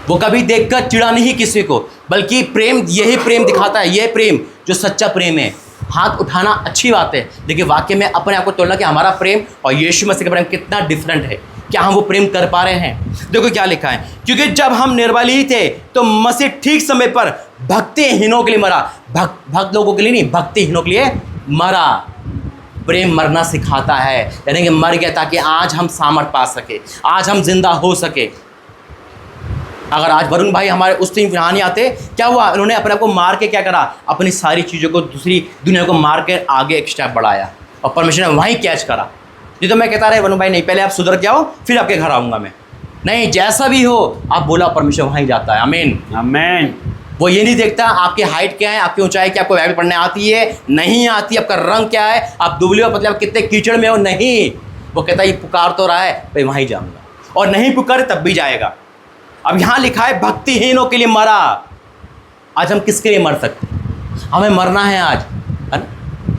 वो कभी देखकर चिढ़ा नहीं किसी को, बल्कि प्रेम, यही प्रेम दिखाता है, यह प्रेम जो सच्चा प्रेम है। हाथ उठाना अच्छी बात है, लेकिन वाकई में अपने आप को तोड़ना कि हमारा प्रेम और यीशु मसीह का प्रेम कितना डिफरेंट है, क्या हम वो प्रेम कर पा रहे हैं? देखो क्या लिखा है, क्योंकि जब हम निर्बल ही थे तो मसीह ठीक समय पर भक्तिहीनों के लिए मरा। भक्त लोगों के लिए नहीं, भक्तिहीनों के लिए मरा। प्रेम मरना सिखाता है, यानी कि मर गया ताकि आज हम सामर्थ पा सके, आज हम जिंदा हो सके। अगर आज वरुण भाई हमारे उस दिन यहाँ नहीं आते, क्या हुआ? उन्होंने अपने आप को मार के क्या करा? अपनी सारी चीज़ों को, दूसरी दुनिया को मार के आगे एक स्टेप बढ़ाया और परमेश्वर ने वहीं कैच करा। ये तो मैं कहता रहे वरुण भाई नहीं, पहले आप सुधर के आओ फिर आपके घर आऊँगा मैं। नहीं, जैसा भी हो आप बोला, परमेश्वर वहीं जाता है। आमीन आमीन। वो ये नहीं देखता आपकी हाइट क्या है, आपकी ऊंचाई क्या, आपको बाइबल पढ़ने आती है नहीं आती, आपका रंग क्या है, आप दुबले हो पतले, आप कितने कीचड़ में हो, नहीं। वो कहता है ये पुकार तो रहा है, भाई वहीं जाऊँगा, और नहीं पुकारे तब भी जाएगा। अब यहाँ लिखा है भक्तिहीनों के लिए मरा। आज हम किसके लिए मर सकते? हमें मरना है आज, है ना?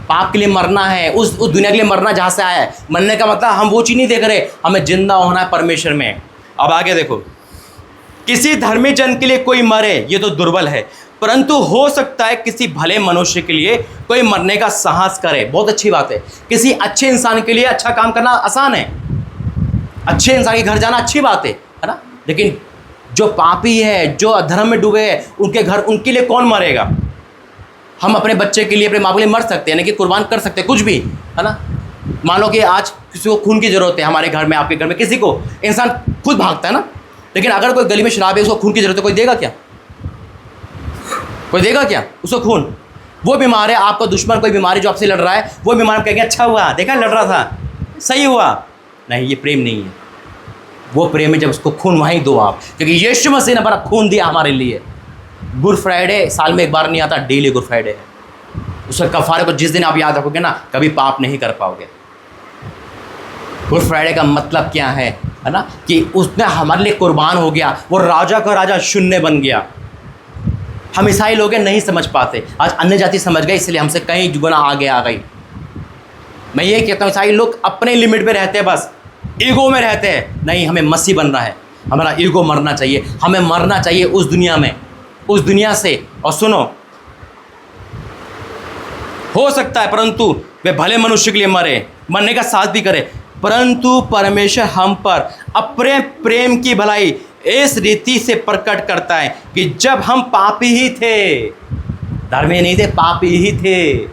पाप के लिए मरना है, उस दुनिया के लिए मरना जहाँ से आया है। मरने का मतलब हम वो चीज़ नहीं देख रहे, हमें जिंदा होना है परमेश्वर में। अब आगे देखो, किसी धर्मी जन के लिए कोई मरे ये तो दुर्बल है, परंतु हो सकता है किसी भले मनुष्य के लिए कोई मरने का साहस करे। बहुत अच्छी बात है। किसी अच्छे इंसान के लिए अच्छा काम करना आसान है, अच्छे इंसान के घर जाना अच्छी बात है ना। लेकिन जो पापी है, जो अधर्म में डूबे हैं, उनके घर, उनके लिए कौन मरेगा? हम अपने बच्चे के लिए, अपने माँ के लिए मर सकते हैं, यानी कि कुर्बान कर सकते हैं कुछ भी, है ना। मान लो कि आज किसी को खून की ज़रूरत है, हमारे घर में, आपके घर में, किसी को, इंसान खुद भागता है ना। लेकिन अगर कोई गली में शराब है, उसको खून की ज़रूरत है, कोई देगा क्या? कोई देगा क्या उसको खून? वो बीमार है, आपका दुश्मन कोई बीमारी जो आपसे लड़ रहा है, वो बीमार कहेंगे अच्छा हुआ, देखा लड़ रहा था, सही हुआ। नहीं, ये प्रेम नहीं है। वो प्रेम है जब उसको खून वहीं दो आप, क्योंकि यीशु मसीह ने बड़ा खून दिया हमारे लिए। गुड फ्राइडे साल में एक बार नहीं आता, डेली गुड फ्राइडे है। उसके कफारे को जिस दिन आप याद रखोगे ना, कभी पाप नहीं कर पाओगे। गुड फ्राइडे का मतलब क्या है? है ना, कि उसने हमारे लिए कुर्बान हो गया, वो राजा का राजा शून्य बन गया। हम ईसाई लोग नहीं समझ पाते, आज अन्य जाति समझ गए, इसलिए हमसे कहीं गुना आगे आ गई। मैं ये कहता हूँ ईसाई लोग अपने लिमिट पे रहते हैं, बस ईगो में रहते हैं। नहीं, हमें मसीह बनना है, हमारा ईगो मरना चाहिए, हमें मरना चाहिए उस दुनिया में, उस दुनिया से। और सुनो, हो सकता है परंतु वे भले मनुष्य के लिए मरे, मरने का साथ भी करे, परंतु परमेश्वर हम पर अपने प्रेम की भलाई इस रीति से प्रकट करता है कि जब हम पापी ही थे, धर्मी नहीं थे, पापी ही थे,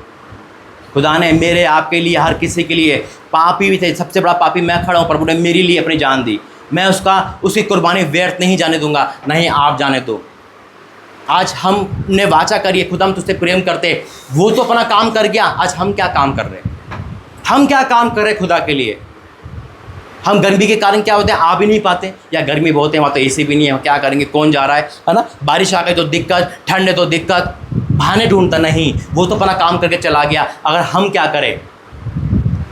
खुदा ने मेरे आपके लिए, हर किसी के लिए, पापी भी थे, सबसे बड़ा पापी मैं खड़ा हूँ, प्रभु ने मेरे लिए अपनी जान दी। मैं उसकी कुर्बानी व्यर्थ नहीं जाने दूंगा, नहीं आप जाने दो। आज हमने वाचा करिए, खुदा हम तुझसे प्रेम करते, वो तो अपना काम कर गया, आज हम क्या काम कर रहे हैं? हम क्या काम कर रहे हैं खुदा के लिए? हम गर्मी के कारण क्या होते हैं, आ भी नहीं पाते, या गर्मी बहुत है वहाँ तो एसी भी नहीं है, क्या करेंगे, कौन जा रहा है ना, बारिश आ गई तो दिक्कत, ठंड है तो दिक्कत, बहाने ढूंढता नहीं, वो तो अपना काम करके चला गया। अगर हम क्या करें?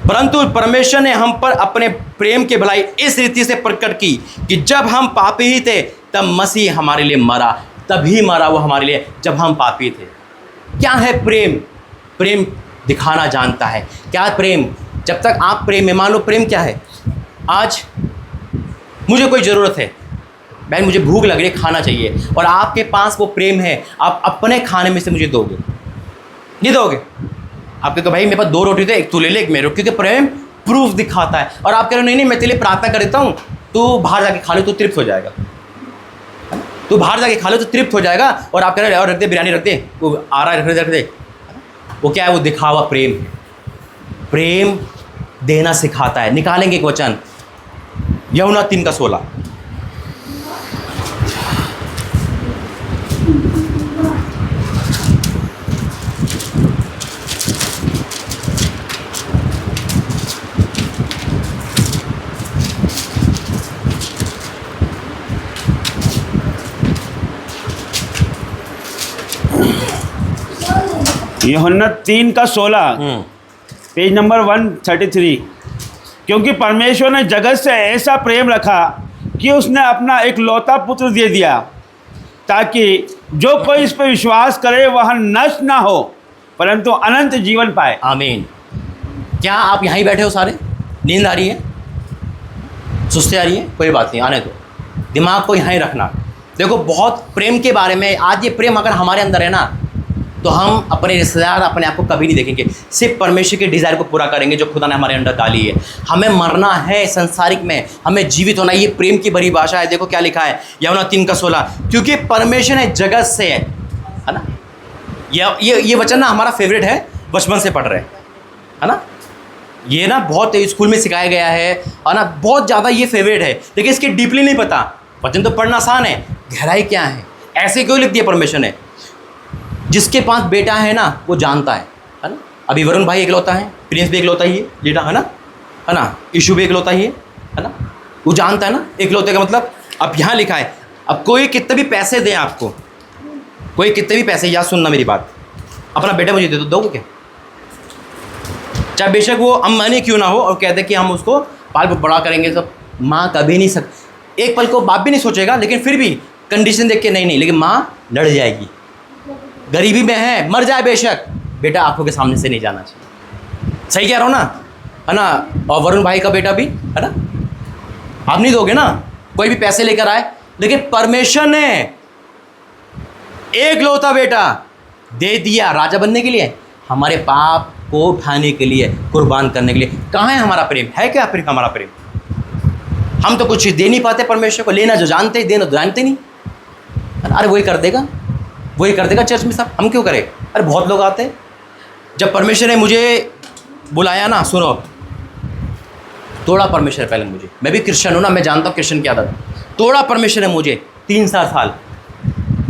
परंतु परमेश्वर ने हम पर अपने प्रेम की भलाई इस रीति से प्रकट की कि जब हम पापी ही थे तब मसीह हमारे लिए मरा। तभी मरा वो हमारे लिए जब हम पापी थे। क्या है प्रेम? प्रेम दिखाना जानता है। क्या है प्रेम? जब तक आप प्रेम में, मान लो प्रेम क्या है, आज मुझे कोई ज़रूरत है, बहन मुझे भूख लग रही है, खाना चाहिए, और आपके पास वो प्रेम है, आप अपने खाने में से मुझे दोगे, नहीं दोगे? आप कहते भाई मेरे पास 2 रोटी थे, एक तू ले ले, एक मेरे, क्योंकि प्रेम प्रूफ दिखाता है। और आप कह रहे हो नहीं नहीं मैं तेरे लिए प्रार्थना कर देता हूँ, तू बाहर जाके खा लो तो तृप्त हो जाएगा, तू बाहर जाके खा लो तो तृप्त हो जाएगा। और आप कह रहे हो और रख दे, बिरयानी रख दे, वो आ रहा है, रख दे। वो क्या है? वो दिखावा प्रेम है। प्रेम देना सिखाता है। निकालेंगे एक वचन, यूहन्ना 3:16। यूहन्ना 3:16, पेज नंबर 133। क्योंकि परमेश्वर ने जगत से ऐसा प्रेम रखा कि उसने अपना एक लौता पुत्र दे दिया, ताकि जो कोई इस पर विश्वास करे वह नष्ट ना हो परंतु अनंत जीवन पाए। आमीन। क्या आप यहीं बैठे हो सारे? नींद आ रही है, सुस्ती आ रही है? कोई बात नहीं, आने दो, दिमाग को यहीं रखना। देखो बहुत प्रेम के बारे में, आज ये प्रेम अगर हमारे अंदर है ना, तो हम अपने रिश्तेदार, अपने आप को कभी नहीं देखेंगे, सिर्फ परमेश्वर के डिज़ायर को पूरा करेंगे जो खुदा ने हमारे अंदर डाली है। हमें मरना है संसारिक में, हमें जीवित होना है। ये प्रेम की बड़ी भाषा है। देखो क्या लिखा है यूहन्ना 3:16, क्योंकि परमेश्वर ने जगत से, है ना, ये वचन ना हमारा फेवरेट है, बचपन से पढ़ रहे हैं, है ना, ये ना बहुत स्कूल में सिखाया गया है, और ना बहुत ज़्यादा ये फेवरेट है, लेकिन इसकी डीपली नहीं पता। वचन तो पढ़ना आसान है, गहराई क्या है, ऐसे क्यों लिख दिया परमेश्वर ने? जिसके पास बेटा है ना वो जानता है ना। अभी वरुण भाई इकलौता है, प्रिंस भी इकलौता ही है, बेटा है ना, ईशु भी इकलौता ही है ना, वो जानता है ना इकलौते का मतलब। अब यहाँ लिखा है, अब कोई कितने भी पैसे दे आपको, कोई कितने भी पैसे, याद सुनना मेरी बात, अपना बेटा मुझे दे दो, दोगे क्या? चाहे बेशक वो अम्बानी क्यों ना हो, और कहते कि हम उसको पाल बड़ा करेंगे, सब माँ कभी नहीं एक पल को बाप भी नहीं सोचेगा, लेकिन फिर भी कंडीशन देख के नहीं, लेकिन माँ लड़ जाएगी, गरीबी में है, मर जाए बेशक, बेटा आंखों के सामने से नहीं जाना चाहिए। सही कह रहा हूँ ना, है ना? और वरुण भाई का बेटा भी है ना, आप नहीं दोगे ना, कोई भी पैसे लेकर आए, लेकिन परमेश्वर ने एक लौता बेटा दे दिया राजा बनने के लिए, हमारे पाप को उठाने के लिए, कुर्बान करने के लिए। कहाँ है हमारा प्रेम? है क्या प्रेम? हमारा प्रेम? हम तो कुछ दे नहीं पाते परमेश्वर को, लेना जो जानते, देना तो जानते नहीं। अरे वही कर देगा, वही कर देगा चर्च में सब, हम क्यों करें? अरे बहुत लोग आते हैं। जब परमेश्वर ने मुझे बुलाया ना, सुनो, तोड़ा परमेश्वर पहले मुझे, मैं भी क्रिश्चियन हूँ ना, मैं जानता हूँ क्रिश्चियन क्या था। तोड़ा परमेश्वर ने मुझे 3-4 साल,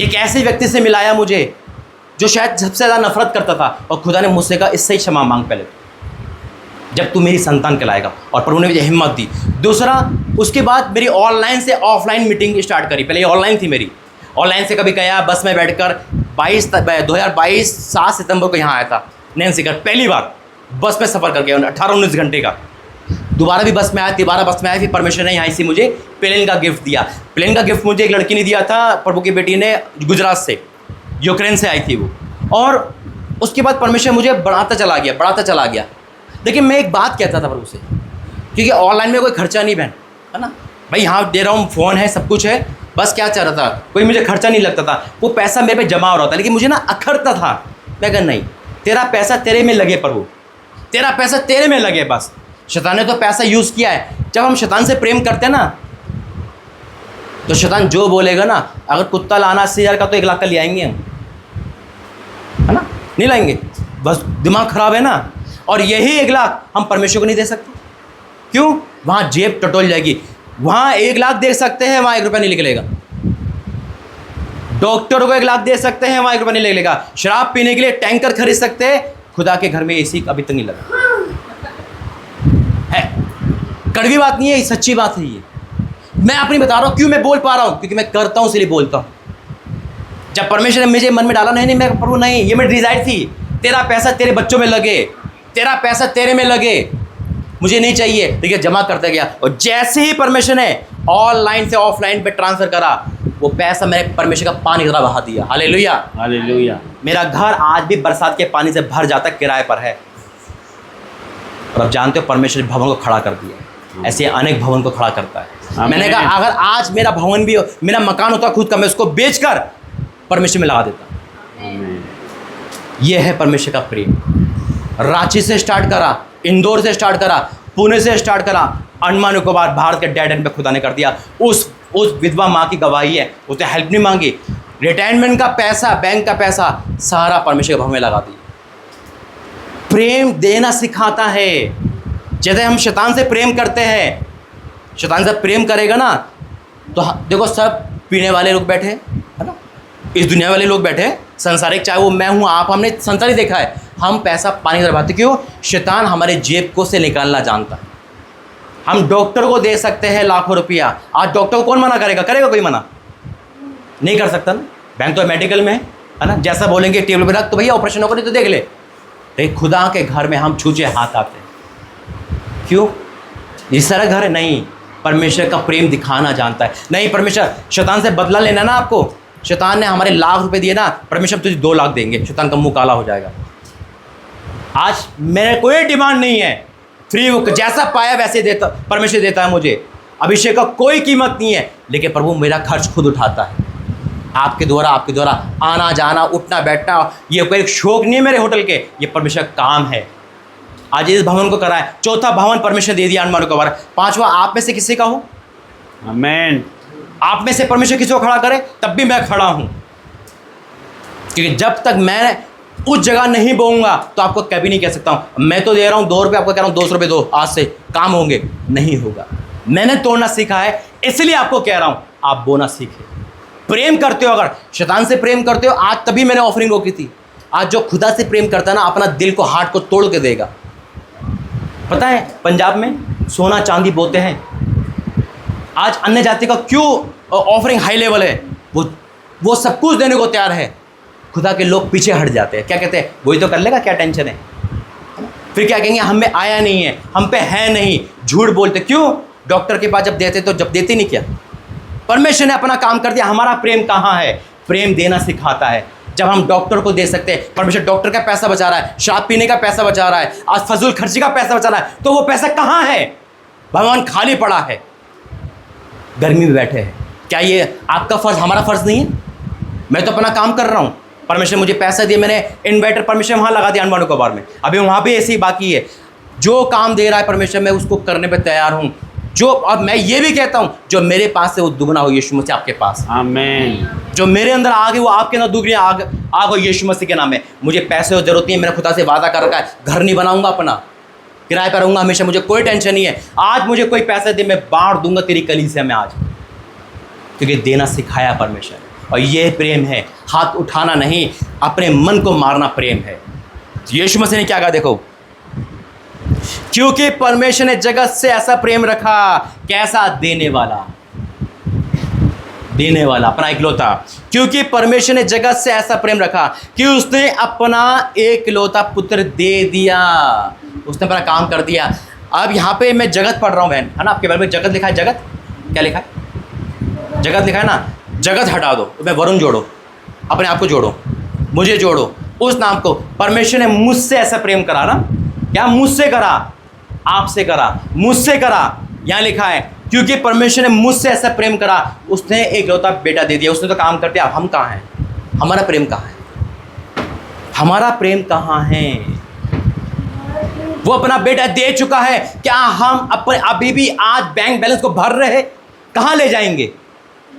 एक ऐसे व्यक्ति से मिलाया मुझे जो शायद सबसे ज़्यादा नफरत करता था, और खुदा ने मुझसे कहा इससे ही क्षमा मांग पहले, जब तू मेरी संतान कहलाएगा। और प्रभु ने मुझे हिम्मत दी। दूसरा, उसके बाद मेरी ऑनलाइन से ऑफलाइन मीटिंग स्टार्ट करी। पहले ये ऑनलाइन थी मेरी, ऑनलाइन से कभी गया बस में बैठकर 2022 7 सितंबर को यहाँ आया था नैन्सी का, पहली बार बस में सफ़र कर गया 18-19 घंटे का। दोबारा भी बस में आया, तिबारा बस में आया, फिर परमेश्वर ने यहाँ से मुझे प्लेन का गिफ्ट दिया। प्लेन का गिफ्ट मुझे एक लड़की ने दिया था, प्रभु की बेटी ने, गुजरात से, यूक्रेन से आई थी वो। और उसके बाद परमेश्वर मुझे बढ़ाता चला गया। देखिए मैं एक बात कहता था प्रभु से, क्योंकि ऑनलाइन में कोई खर्चा नहीं बहन, है ना भाई, यहाँ दे रहा हूँ, फ़ोन है, सब कुछ है, बस क्या चाह रहा था, कोई मुझे खर्चा नहीं लगता था, वो पैसा मेरे पे जमा हो रहा था, लेकिन मुझे ना अखरता था। मैं कहा नहीं, तेरा पैसा तेरे में लगे प्रभु, तेरा पैसा तेरे में लगे बस। शैतान ने तो पैसा यूज़ किया है। जब हम शैतान से प्रेम करते हैं ना, तो शैतान जो बोलेगा ना, अगर कुत्ता लाना 80,000 का तो 1 लाख का ले आएंगे हम, है ना, नहीं लाएंगे, बस दिमाग ख़राब है ना। और यही 1 लाख हम परमेश्वर को नहीं दे सकते, क्यों? वहाँ जेब टटोल जाएगी। वहाँ 1 लाख दे सकते हैं, वहाँ 1 रुपया नहीं निकलेगा। डॉक्टर को 1 लाख दे सकते हैं, वहाँ 1 रुपया नहीं निकलेगा। शराब पीने के लिए टैंकर खरीद सकते हैं, खुदा के घर में एसी अभी तक नहीं लगा है। कड़वी बात नहीं है, सच्ची बात है ये। मैं अपनी बता रहा हूँ, क्यों मैं बोल पा रहा हूँ, क्योंकि मैं करता हूँ इसलिए बोलता हूँ। जब परमेश्वर ने मुझे मन में डाला, नहीं मैं प्रभु नहीं, ये मेरी डिज़ायर थी, तेरा पैसा तेरे बच्चों में लगे, तेरा पैसा तेरे में लगे, मुझे नहीं चाहिए, ठीक है, जमा करता गया। और जैसे ही परमेश्वर ने ऑनलाइन से ऑफलाइन पे ट्रांसफ़र करा, वो पैसा मैंने परमेश्वर का पानी की तरह बहा दिया। Hallelujah, hallelujah. मेरा घर आज भी बरसात के पानी से भर जाता, किराए पर है। और आप जानते हो परमेश्वर भवन को खड़ा कर दिया, ऐसे अनेक भवन को खड़ा करता है। मैंने कहा अगर आज मेरा भवन भी हो, मेरा मकान होता खुद का, मैं उसको बेचकर परमेश्वर में लगा देता। ये है परमेश्वर का प्रेम। रांची से स्टार्ट करा, इंदौर से स्टार्ट करा, पुणे से स्टार्ट करा, अंडमान निकोबार, भारत के डेड एंड पे खुदा ने कर दिया। उस विधवा माँ की गवाही है, उसने हेल्प नहीं मांगी, रिटायरमेंट का पैसा, बैंक का पैसा सारा परमेश्वर के भवन में लगा दिया। प्रेम देना सिखाता है। जैसे हम शैतान से प्रेम करते हैं, शैतान से प्रेम करेगा ना, तो देखो सब पीने वाले लोग बैठे है ना, इस दुनिया वाले लोग बैठे, संसारिक, चाहे वो मैं हूँ आप, हमने संसार ही देखा है, हम पैसा पानी कर पाते। क्यों? शैतान हमारे जेब को से निकालना जानता है। हम डॉक्टर को दे सकते हैं लाखों रुपया, आज डॉक्टर को कौन मना करेगा? करेगा कोई मना? नहीं कर सकता ना। बैंक तो मेडिकल में है ना, जैसा बोलेंगे टेबल पर रख, तो भैया ऑपरेशन होगा नहीं तो देख ले। लेकिन खुदा के घर में हम छूचे हाथ आते हैं। क्यों? इस तरह घर नहीं, परमेश्वर का प्रेम दिखाना जानता है। नहीं, परमेश्वर शैतान से बदला लेना ना आपको, शैतान ने हमारे लाख रुपए दिए ना, परमेश्वर तुझे 2 लाख देंगे, शैतान का मुंह काला हो जाएगा। आज मेरे कोई डिमांड नहीं है, फ्री जैसा पाया वैसे देता, परमेश्वर देता है मुझे। अभिषेक का कोई कीमत नहीं है, लेकिन प्रभु मेरा खर्च खुद उठाता है। आपके द्वारा आना जाना, उठना बैठना, ये कोई शौक नहीं है मेरे होटल के, ये परमेश्वर का काम है। आज इस भवन को कराए, 4था भवन परमेश्वर दे दिया अंडमान निकोबार, 5वां आप में से किसी का हो? आमीन। आप में से परमेश्वर किसी को खड़ा करे, तब भी मैं खड़ा हूं। क्योंकि जब तक मैं उस जगह नहीं बोऊंगा तो आपको कभी नहीं कह सकता हूं मैं तो दे रहा हूं 2 रुपये, आपको कह रहा हूं 200 रुपये दो, आज से काम होंगे, नहीं होगा। मैंने तोड़ना सीखा है, इसलिए आपको कह रहा हूं आप बोना सीखे। प्रेम करते हो, अगर शैतान से प्रेम करते हो, आज तभी मैंने ऑफरिंग रोकी थी। आज जो खुदा से प्रेम करता है ना, अपना दिल को, हार्ट को तोड़ के देगा। पता है पंजाब में सोना चांदी बोते हैं, आज अन्य जाति का क्यों ऑफरिंग हाई लेवल है, वो सब कुछ देने को तैयार है। खुदा के लोग पीछे हट जाते हैं, क्या कहते हैं, वही तो कर लेगा, क्या टेंशन है। फिर क्या कहेंगे, हम में आया नहीं है, हम पे है नहीं, झूठ बोलते। क्यों? डॉक्टर के पास जब देते तो जब देते नहीं, क्या परमेश्वर ने अपना काम कर दिया। हमारा प्रेम कहाँ है? प्रेम देना सिखाता है। जब हम डॉक्टर को दे सकते हैं, परमेश्वर डॉक्टर का पैसा बचा रहा है, शराब पीने का पैसा बचा रहा है, आज फजूल खर्ची का पैसा बचा रहा है, तो वो पैसा कहाँ है? भगवान खाली पड़ा है, गर्मी में बैठे हैं। क्या ये आपका फ़र्ज़, हमारा फ़र्ज़ नहीं है? मैं तो अपना काम कर रहा हूँ, परमेश्वर मुझे पैसा दिया, मैंने इन्वर्टर परमेश्वर वहाँ लगा दिया अंडमान निकोबार में, अभी वहाँ भी ऐसे ही बाकी है। जो काम दे रहा है परमेश्वर, मैं उसको करने पर तैयार हूँ। जो, और मैं ये भी कहता हूँ, जो मेरे पास है वो दुगना हो यीशु मसीह आपके पास। आमीन। जो मेरे अंदर आग है वो आपके अंदर दुगनी आग हो यीशु मसीह के नाम में। मुझे पैसे की जरूरत नहीं है, मैंने खुदा से वादा कर रखा है, घर नहीं बनाऊंगा अपना, किराए पर रहूँगा हमेशा, मुझे कोई टेंशन नहीं है। आज मुझे कोई पैसे दे, मैं बांट दूंगा तेरी कलीसिया में आज, क्योंकि देना सिखाया परमेश्वर। और ये प्रेम है, हाथ उठाना नहीं, अपने मन को मारना प्रेम है। यीशु मसीह ने क्या कहा, देखो, क्योंकि परमेश्वर ने जगत से ऐसा प्रेम रखा, कैसा? देने वाला, अपना इकलौता। क्योंकि परमेश्वर ने जगत से ऐसा प्रेम रखा कि उसने अपना इकलौता पुत्र दे दिया, उसने अपना काम कर दिया। अब यहाँ पे मैं जगत पढ़ रहा हूँ बहन, है ना, आपके बारे में जगत लिखा है, जगत क्या लिखा है, जगत लिखा है ना, जगत हटा दो, मैं वरुण जोड़ो, अपने आप को जोड़ो, मुझे जोड़ो, उस नाम को। परमेश्वर ने मुझसे ऐसा प्रेम करा ना, क्या मुझसे करा, आपसे करा, मुझसे करा, यहाँ लिखा है, क्योंकि परमेश्वर ने मुझसे ऐसा प्रेम करा, उसने एकलौता बेटा दे दिया। उसने तो काम कर दिया, अब हम कहाँ हैं, हमारा प्रेम कहाँ है, हमारा प्रेम कहाँ है? वो अपना बेटा दे चुका है, क्या हम अपने अभी भी आज बैंक बैलेंस को भर रहे हैं? कहाँ ले जाएंगे,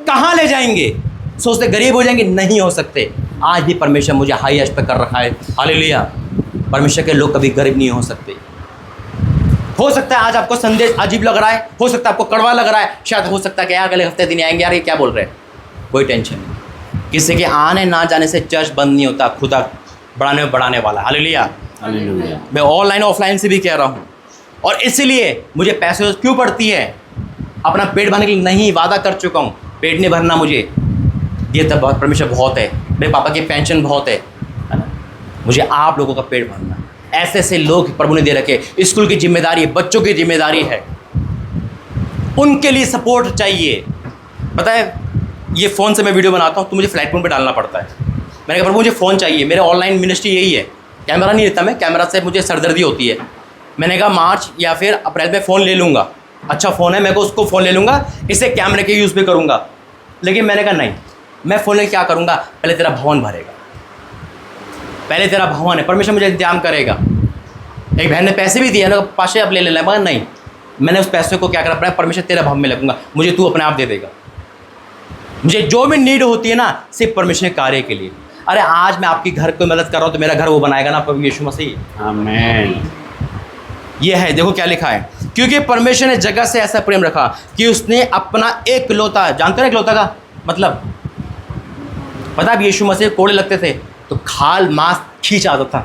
कहाँ ले जाएंगे? सोचते गरीब हो जाएंगे, नहीं हो सकते। आज भी परमेश्वर मुझे हाईएस्ट पे कर रखा है, हालेलुया। परमेश्वर के लोग कभी गरीब नहीं हो सकते। हो सकता है आज आपको संदेश अजीब लग रहा है, हो सकता है आपको कड़वा लग रहा है, शायद हो सकता है कि यार अगले हफ्ते दिन आएंगे, यार ये क्या बोल रहे हैं, कोई टेंशन नहीं। किसी के आने ना जाने से चर्च बंद नहीं होता, खुदा बढ़ाने वाला, हालेलुया। मैं ऑनलाइन ऑफलाइन से भी कह रहा हूँ। और इसीलिए मुझे पैसे क्यों पड़ती है, अपना पेट भरने के लिए नहीं, वादा कर चुका हूँ, पेट नहीं भरना मुझे, ये तब बहुत परमेश्वर बहुत है, मेरे पापा की पेंशन बहुत है ना, मुझे आप लोगों का पेट भरना। ऐसे ऐसे लोग प्रभु ने दे रखे, स्कूल की जिम्मेदारी है, बच्चों की जिम्मेदारी है, उनके लिए सपोर्ट चाहिए। पता है, ये फ़ोन से मैं वीडियो बनाता हूँ तो मुझे फ्लाइट मोड पे डालना पड़ता है। मैंने कहा प्रभु मुझे फ़ोन चाहिए, मेरे ऑनलाइन मिनिस्ट्री यही है, कैमरा नहीं लेता मैं, कैमरा से मुझे सरदर्दी होती है। मैंने कहा मार्च या फिर अप्रैल में फ़ोन ले लूँगा, अच्छा फ़ोन है, मैं को उसको फ़ोन ले लूँगा, इसे कैमरे के यूज़ भी करूँगा। लेकिन मैंने कहा नहीं, मैं फ़ोन ले क्या करूँगा, पहले तेरा भवन भरेगा, पहले तेरा भवन है, परमेश्वर मुझे इंतजाम करेगा। एक बहन ने पैसे भी दिए ना, पाशे आप ले लेना, मगर नहीं, मैंने उस पैसे को क्या करा, परमेश्वर तेरा भवन में लगूंगा, मुझे तू अपने आप दे देगा। मुझे जो भी नीड होती है ना, सिर्फ परमेश्वर के कार्य के लिए। अरे आज मैं आपकी घर को मदद कर रहा हूँ तो मेरा घर वो बनाएगा ना प्रभु यीशु मसीह, आमीन। ये है, देखो क्या लिखा है, क्योंकि परमेश्वर ने जगत से ऐसा प्रेम रखा कि उसने अपना एकलौता, जानते हो एकलौता का मतलब, पता है यीशु मसीह कोड़े लगते थे तो खाल मांस खींच आता था,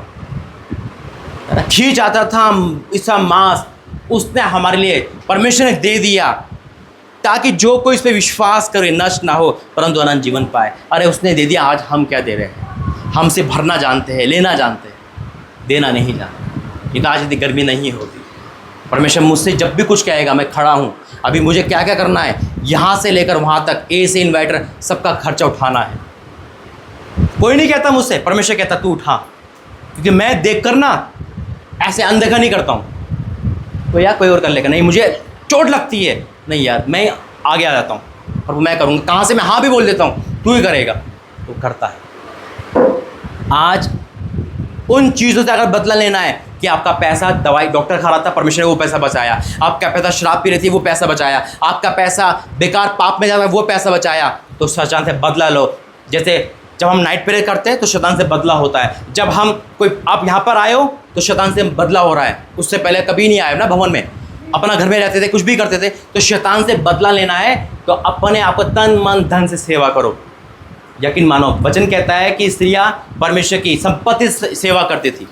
खींच आता था इसका मांस, उसने हमारे लिए परमेश्वर ने दे दिया ताकि जो कोई इस पर विश्वास करे नष्ट ना हो परंतु अनंत जीवन पाए। अरे उसने दे दिया, आज हम क्या दे रहे हैं? हमसे भरना जानते हैं, लेना जानते हैं, देना नहीं जानते। क्योंकि आज इतनी गर्मी नहीं होती। परमेश्वर मुझसे जब भी कुछ कहेगा मैं खड़ा हूँ, अभी मुझे क्या क्या करना है, यहाँ से लेकर वहाँ तक, ए से इन्वर्टर सबका खर्चा उठाना है। कोई नहीं कहता मुझसे, परमेश्वर कहता तू उठा, क्योंकि मैं देख कर ना ऐसे अनदेखा नहीं करता हूँ, तो यार कोई और कर लेगा, नहीं मुझे चोट लगती है, नहीं यार मैं आगे आ जाता हूँ और मैं करूँगा, कहाँ से मैं हाँ भी बोल देता हूँ, तू ही करेगा, तो करता है। आज उन चीज़ों से अगर बदला लेना है कि आपका पैसा दवाई डॉक्टर खा रहा था, परमेश्वर ने वो पैसा बचाया, आपका पैसा शराब पी रही थी वो पैसा बचाया, आपका पैसा बेकार पाप में जा रहा है वो पैसा बचाया, तो शैतान से बदला लो। जैसे जब हम नाइट प्रेयर करते हैं तो शैतान से बदला होता है, जब हम कोई आप यहाँ पर आए हो तो शैतान से बदला हो रहा है, उससे पहले कभी नहीं आए ना भवन में, अपना घर में रहते थे, कुछ भी करते थे, तो शैतान से बदला लेना है तो अपने आप को तन मन धन से सेवा करो। यकीन मानो, वचन कहता है कि स्त्रियां परमेश्वर की संपत्ति सेवा करती थी।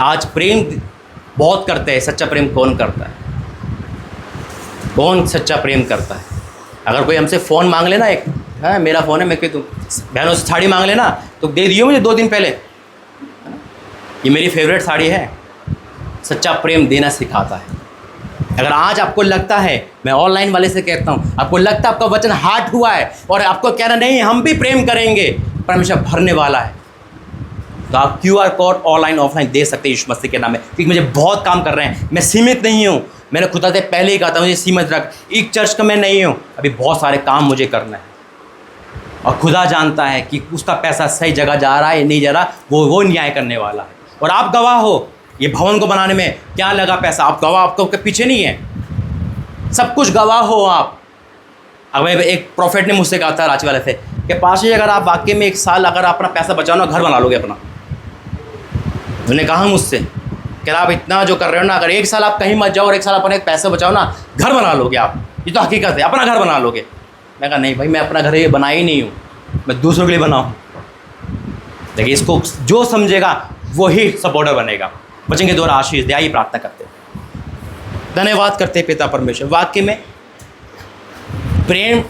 आज प्रेम बहुत करते हैं, सच्चा प्रेम कौन करता है? कौन सच्चा प्रेम करता है? अगर कोई हमसे फ़ोन मांग लेना, एक है मेरा फ़ोन है, मैं कहती हूँ बहनों से साड़ी मांग लेना तो दे दियो मुझे 2 दिन पहले, ये मेरी फेवरेट साड़ी है। सच्चा प्रेम देना सिखाता है। अगर आज आपको लगता है, मैं ऑनलाइन वाले से कहता हूँ, आपको लगता है आपका वचन हार्ट हुआ है और आपको कहना नहीं हम भी प्रेम करेंगे, परमेश्वर भरने वाला है, तो आप QR कोड ऑनलाइन ऑफलाइन दे सकते हैं यीशु मसीह के नाम में। क्योंकि मुझे बहुत काम कर रहे हैं, मैं सीमित नहीं हूँ, मैंने खुदा से पहले ही कहा था मुझे सीमित रख, एक चर्च का मैं नहीं हूँ, अभी बहुत सारे काम मुझे करना है। और खुदा जानता है कि उसका पैसा सही जगह जा रहा है या नहीं जा रहा, वो न्याय करने वाला है। और आप गवाह हो, ये भवन को बनाने में क्या लगा पैसा, आप गवाह, आपको पीछे नहीं है, सब कुछ गवाह हो आप। अब एक प्रॉफिट ने मुझसे कहा था, रांची वाले थे, कि पाशे अगर आप वाकई में 1 साल अगर अपना पैसा बचाओ ना, घर बना लोगे अपना। उन्होंने कहा मुझसे कि आप इतना जो कर रहे हो ना, अगर 1 साल आप कहीं मत जाओ और 1 साल अपने पैसा बचाओ ना, घर बना लोगे आप, ये तो हकीकत है, अपना घर बना लोगे। मैं कहा नहीं भाई, मैं अपना घर ये बना ही नहीं हूँ, मैं दूसरों के लिए बनाऊँ। देखिए इसको जो समझेगा वही सपोर्टर बनेगा। वचन के द्वारा आशीष दे, आइए प्रार्थना करते हैं। धन्यवाद करते हैं पिता परमेश्वर, वाक्य में प्रेम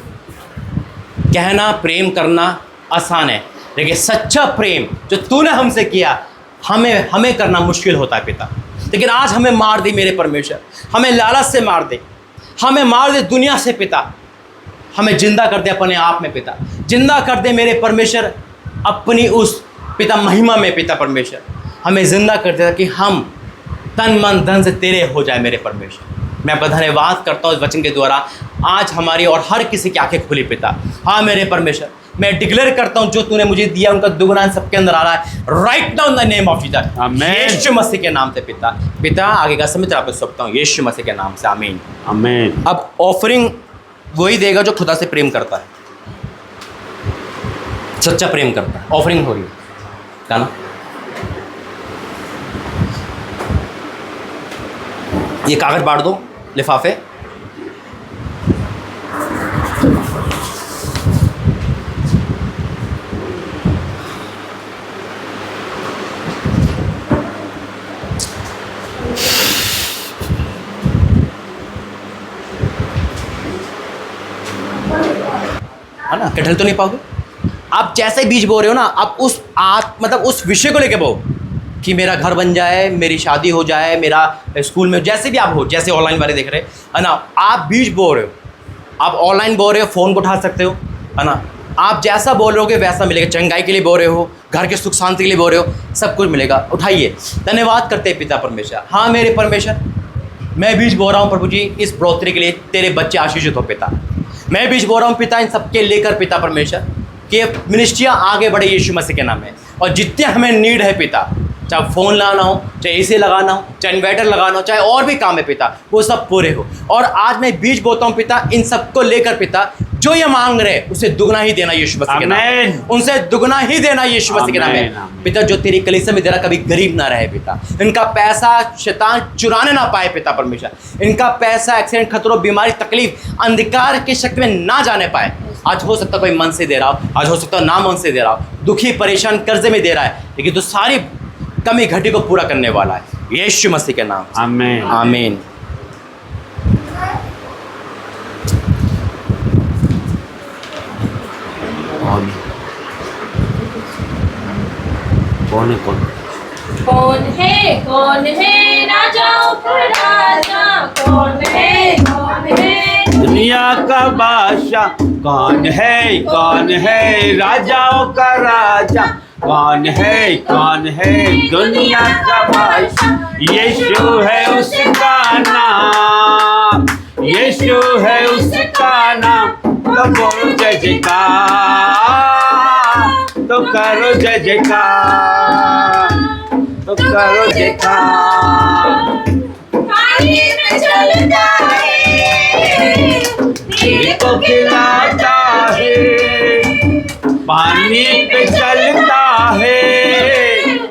कहना, प्रेम करना आसान है, लेकिन सच्चा प्रेम जो तूने हमसे किया हमें करना मुश्किल होता है पिता, लेकिन आज हमें मार दे मेरे परमेश्वर, हमें लालच से मार दे, हमें मार दे दुनिया से पिता, हमें जिंदा कर दे अपने आप में पिता, जिंदा कर दे मेरे परमेश्वर अपनी उस पिता महिमा में पिता परमेश्वर, हमें जिंदा कर दे कि हम तन मन धन से तेरे हो जाए मेरे परमेश्वर। मैं आपका धन्यवाद करता हूँ इस वचन के द्वारा, आज हमारी और हर किसी की आंखें खुली पिता। हाँ मेरे परमेश्वर, मैं डिक्लेयर करता हूँ जो तूने मुझे दिया उनका दुगना सबके अंदर आ रहा है, right now in the name of Jesus, आमीन। यीशु मसीह के नाम से पिता। पिता आगे का समय आपको सौंपता हूँ यीशु मसीह के नाम से, आमीन आमीन। अब ऑफरिंग वही देगा जो खुदा से प्रेम करता है, सच्चा प्रेम करता है। ऑफरिंग हो रही है ना, ये कागज बांट दो लिफाफे। है ना, कटहल तो नहीं पाओगे आप, जैसे बीज बो रहे हो ना, आप उस मतलब उस विषय को लेके बो कि मेरा घर बन जाए, मेरी शादी हो जाए, मेरा स्कूल में जैसे भी आप हो, जैसे ऑनलाइन वाले देख रहे है ना, आप बीज बो रहे हो, आप ऑनलाइन बो रहे हो, फ़ोन को उठा सकते हो, है ना, आप जैसा बोल रहे हो वैसा मिलेगा। चंगाई के लिए बो रहे हो, घर के सुख शांति के लिए बो रहे हो, सब कुछ मिलेगा। उठाइए, धन्यवाद करते हैं पिता परमेश्वर। हाँ मेरे परमेश्वर, मैं बीज बो रहा हूँ प्रभु जी इस बढ़ोतरी के लिए, तेरे बच्चे आशीषित हो पिता। मैं बीज बो रहा हूँ पिता इन सबके लेकर पिता परमेश्वर, कि मिनिस्ट्रियाँ आगे बढ़े यीशु मसीह के नाम में, और जितने हमें नीड है पिता, चाहे फ़ोन लाना हो, चाहे एसी लगाना हो, चाहे इन्वर्टर लगाना हो, चाहे और भी काम है पिता, वो सब पूरे हो। और आज मैं बीज बोता हूँ पिता इन सबको लेकर पिता, जो ये मांग रहे उसे दुगना ही देना यीशु मसीह के नाम में, उनसे दुगना ही देना यीशु मसीह के नाम में पिता। जो तेरी कलीसिया में दे रहा कभी गरीब ना रहे पिता, इनका पैसा शैतान चुराने ना पाए पिता परमेश्वर, इनका पैसा एक्सीडेंट, खतरों, बीमारी, तकलीफ, अंधकार की शक्ति में ना जाने पाए। आज हो सकता कोई मन से दे रहा हो, आज हो सकता ना मन से दे रहा हो, दुखी परेशान कर्जे में दे रहा है, लेकिन तो सारी कमी घटी को पूरा करने वाला है यीशु मसीह के नाम। आमीन आमीन। कौन है कौन है राजाओं का राजा, कौन है दुनिया का बादशाह, कौन है राजाओं का राजा, कौन है दुनिया का बादशाह। यीशु है उसका नाम, यीशु है उसका नाम, तो बोलो जय जयकार, तो करो जय जयकार, तो करो जयकार। पानी में चलता है, भीड़ को खिलाता है, पानी पे चलता है,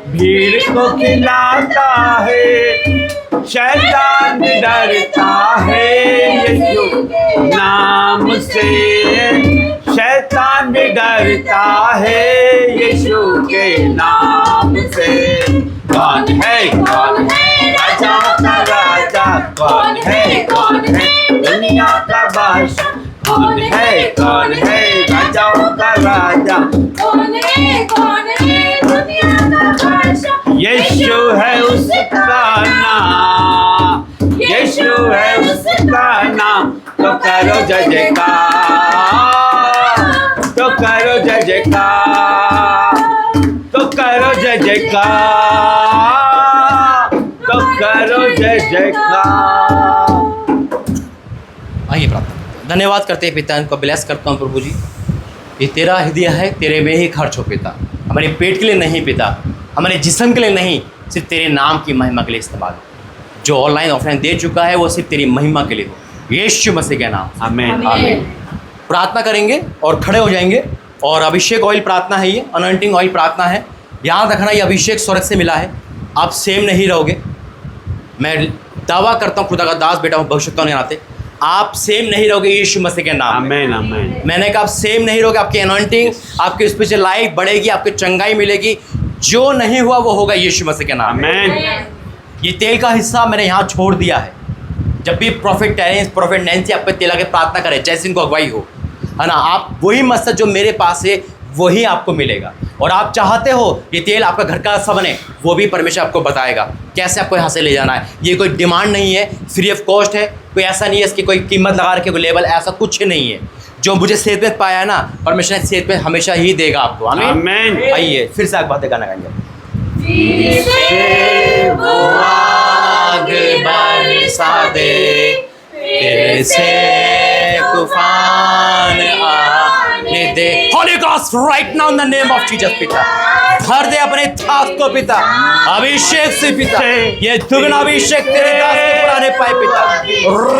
भीड़ को खिलाता है, शैतान भी डरता है यीशु नाम से, शैतान भी डरता है यीशु के नाम से। कौन है राजा का राजा, कौन है दुनिया का बादशाह, कौन है राजाओं का राजा, कौन है दुनिया का बादशाह। यीशु है उसका नाम, यीशु है उसका नाम, तो करो जय जयकार, तो करो जय जयकार, तो करो जय जयकार, तो करो जय जयकार। आइए प्रार्थना। धन्यवाद करते हैं पिता, इनको ब्लेस करता हूँ प्रभु जी, ये तेरा हृदय है, तेरे में ही खर्च हो पिता, हमारे पेट के लिए नहीं पिता, हमारे जिस्म के लिए नहीं, सिर्फ तेरे नाम की महिमा के लिए इस्तेमाल। जो ऑनलाइन ऑफलाइन दे चुका है वो सिर्फ तेरी महिमा के लिए हो, यीशु मसीह के नाम। आमीन आमीन। प्रार्थना करेंगे और खड़े हो जाएंगे, और अभिषेक ऑयल प्रार्थना है, ये अनॉइंटिंग ऑयल प्रार्थना है। याद रखना ये अभिषेक स्वर्ग से मिला है, आप सेम नहीं रहोगे। मैं दावा करता हूँ खुदा का दास बेटा हूँ, भविष्यवाणी के नाते आप सेम नहीं रहोगे यीशु मसीह के नाम में। आमीन आमीन। मैंने कहा आप सेम नहीं रहोगे, आपकी अनॉइंटिंग, आपकी स्पिरिचुअल लाइफ बढ़ेगी, आपकी चंगाई मिलेगी, जो नहीं हुआ वो होगा यीशु मसीह के नाम में। आमीन। ये तेल का हिस्सा मैंने यहाँ छोड़ दिया है। जब भी प्रॉफिट टेरेंस, प्रॉफिट नैंसी आप पे तेल आके प्रार्थना करें, जैसे इनको अगुवाई हो, है ना, आप वही मकसद जो मेरे पास है वही आपको मिलेगा। और आप चाहते हो ये तेल आपका घर का हिस्सा बने, वो भी परमेश्वर आपको बताएगा कैसे आपको यहाँ से ले जाना है। ये कोई डिमांड नहीं है, फ्री ऑफ कॉस्ट है, कोई ऐसा नहीं है इसकी कोई कीमत लगा रखे, कोई लेबल, ऐसा कुछ नहीं है। जो मुझे सेहत में पाया है ना, परमेश्वर ने सेहत में हमेशा ही देगा आपको। आमीन। आइए फिर से एक बातें गाना गाएंगे। बरसा दे फिर से तूफान आने दे। Holy Ghost right now in the name of Jesus पिता, भर दे अपने दास को पिता, अभिषेक से पिता, ये दुगना अभिषेक तेरे दास के पुराने पाए पिता,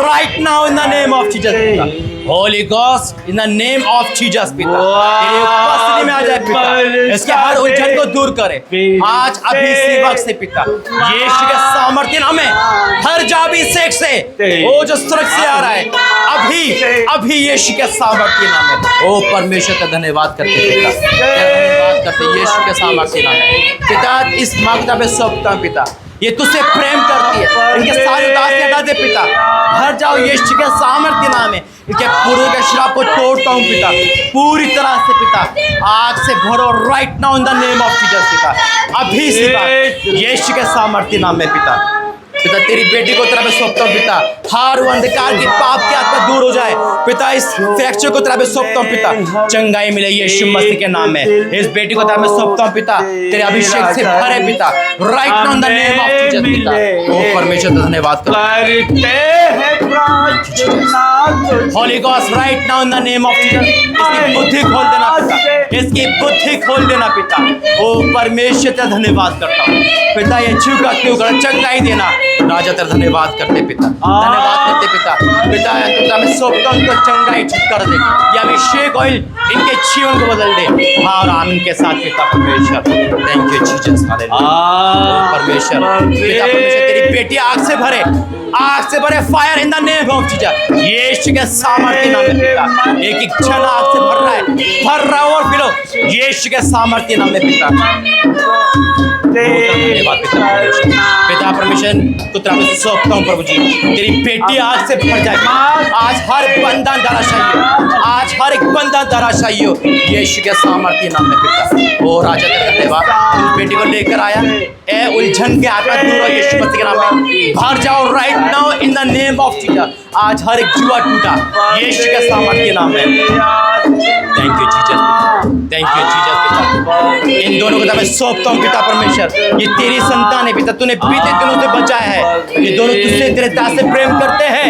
right now in the name of Jesus पिता, Holy Ghost in the name of Jesus पिता, तेरी उपस्थिति में आ जाए पिता, इसके हर उलझन को दूर करे आज अभी इसी वक्त से पिता, यीशु के सामर्थ्य नाम में हर जाभिषेक से वो जो स्वर्ग से आ रहा है अभी यीशु के सामर्थ्य नाम में, ओ परमेश्वर का धन्यवाद करते पिता, धन्यवाद करते यीशु के सामर्थ्य नाम में पिता। इस मांगता में सौंपता हूं पिता, ये तुझसे प्रेम करती है, इनके सारे उदासी हटा दे पिता, भर जाओ यीशु के सामर्थ्य नाम में, इनके पूर्व के श्राप को तोड़ता हूँ पिता, पूरी तरह से पिता, आग से भरो right now in the name of Jesus पिता, अभी से यीशु के सामर्थ्य नाम में पिता। पिता तेरी बेटी को तेरा पे सौंपता हूँ पिता, हर वो अंधकार की पाप की आत्मा दूर हो जाए पिता, इस फ्रैक्चर को तेरा पे सौंपता हूँ पिता, चंगाई मिले यीशु मसीह के नाम में। इस बेटी को तेरा पे सौंपता हूँ पिता, तेरे अभिषेक से भरे पिता, right now in the name of Jesus पिता। ओ परमेश्वर का धन्यवाद करते हैं, Holi ghost right now in the name of Jesus, इसकी बुद्धि खोल देना पिता, इसकी बुद्धि खोल देना पिता। ओ परमेश्वर का धन्यवाद करता हूँ पिता, ये झुका क्यों कर चंगाई देना राजा, तेरा धन्यवाद करते पिता, धन्यवाद करते पिता, पिता पिता मैं सौंपता हूं, उनको चंगाई कर दे, ये अभिषेक ऑयल इनके जीवन को बदल दे, और आमीन के साथ पिता परमेश्वर। थैंक यू जीसस, हालेलुया परमेश्वर। पिता परमेश्वर तेरी बेटी आग से भरे, आग से भरे, fire in the name of Jesus, यीशु के सामर्थ्य नाम में पिता, एक एक क्षण आग से भर रहा है और फिर यीशु के सामर्थ्य नाम में पिता। धन्यवाद पिता परमेश्वर को तेरा मैं सौंपता हूँ प्रभु जी, तेरी बेटी आग से भर जाए, आज हर बंधन धराशायी हो, आज हर एक बंधन धराशायी हो यीशु के सामर्थ्य नाम में पिता। ओ राजा तेरा धन्यवाद, उस बेटी को लेकर आया, ए उलझन के आत्मा दूर हो यीशु मसीह के नाम में, भर जाओ right now in the name of Jesus, आज हर एक जुआ टूटा यीशु के सामर्थ्य नाम में। Thank you Jesus, thank you Jesus पिता, इन दोनों को मैं सौंपता हूँ पिता परमेश्वर, ये तेरी संतान है पिता, तूने बीते दिनों से बचाया है, ये दोनों तुझसे तेरे दास से प्रेम करते हैं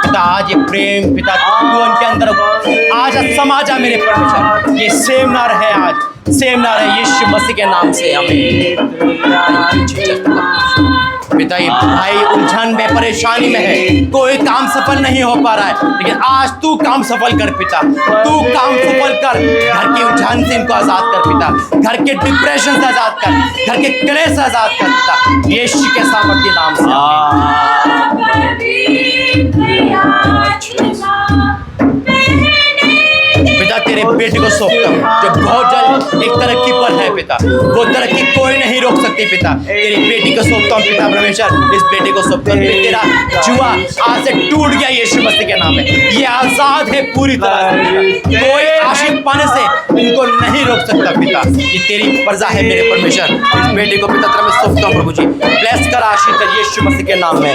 पिता, आज ये प्रेम पिता तू उनके अंदर आज समा जा मेरे परमेश्वर, ये सेम ना रहे, आज सेम ना रहे यीशु मसीह के नाम से, आमीन। पिता ये भाई उलझन में परेशानी में है, कोई काम सफल नहीं हो पा रहा है, लेकिन आज तू काम सफल कर पिता, तू काम सफल कर, घर की उलझन से इनको आजाद कर पिता, घर के डिप्रेशन से आजाद कर, घर के क्लेश से आजाद कर पिता, यीशु के सामर्थ्य नाम से। पिता तेरे बेटे को सौंपता हूँ जो बहुत जल्द एक तरक्की पर है पिता, वो तरक्की कोई नहीं रोक सकती पिता, तेरी बेटी को सौंपता हूँ पिता परमेश्वर, इस बेटे को सौंपता हूँ, तेरा जुआ आज से टूट गया यीशु मसीह के नाम में, ये आजाद है पूरी तरह से, कोई आशीष पाने से इनको नहीं रोक सकता पिता, ये तेरी प्रजा है मेरे परमेश्वर, इस बेटे को पिता तेरा मैं सौंपता हूँ प्रभु जी, ब्लेस कर, आशीष कर यीशु मसीह के नाम में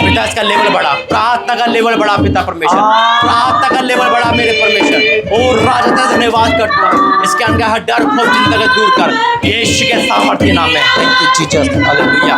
पिता। इसका लेवल बढ़ा, प्रार्थना का लेवल बढ़ा पिता परमेश्वर, प्रार्थना का लेवल बढ़ा मेरे परमेश्वर, और राजा तेरा धन्यवाद करता हूँ, इसके अंदर हर डर खौफ चिंता को दूर कर यीशु के सामर्थ्य नाम में। Thank you Jesus, hallelujah.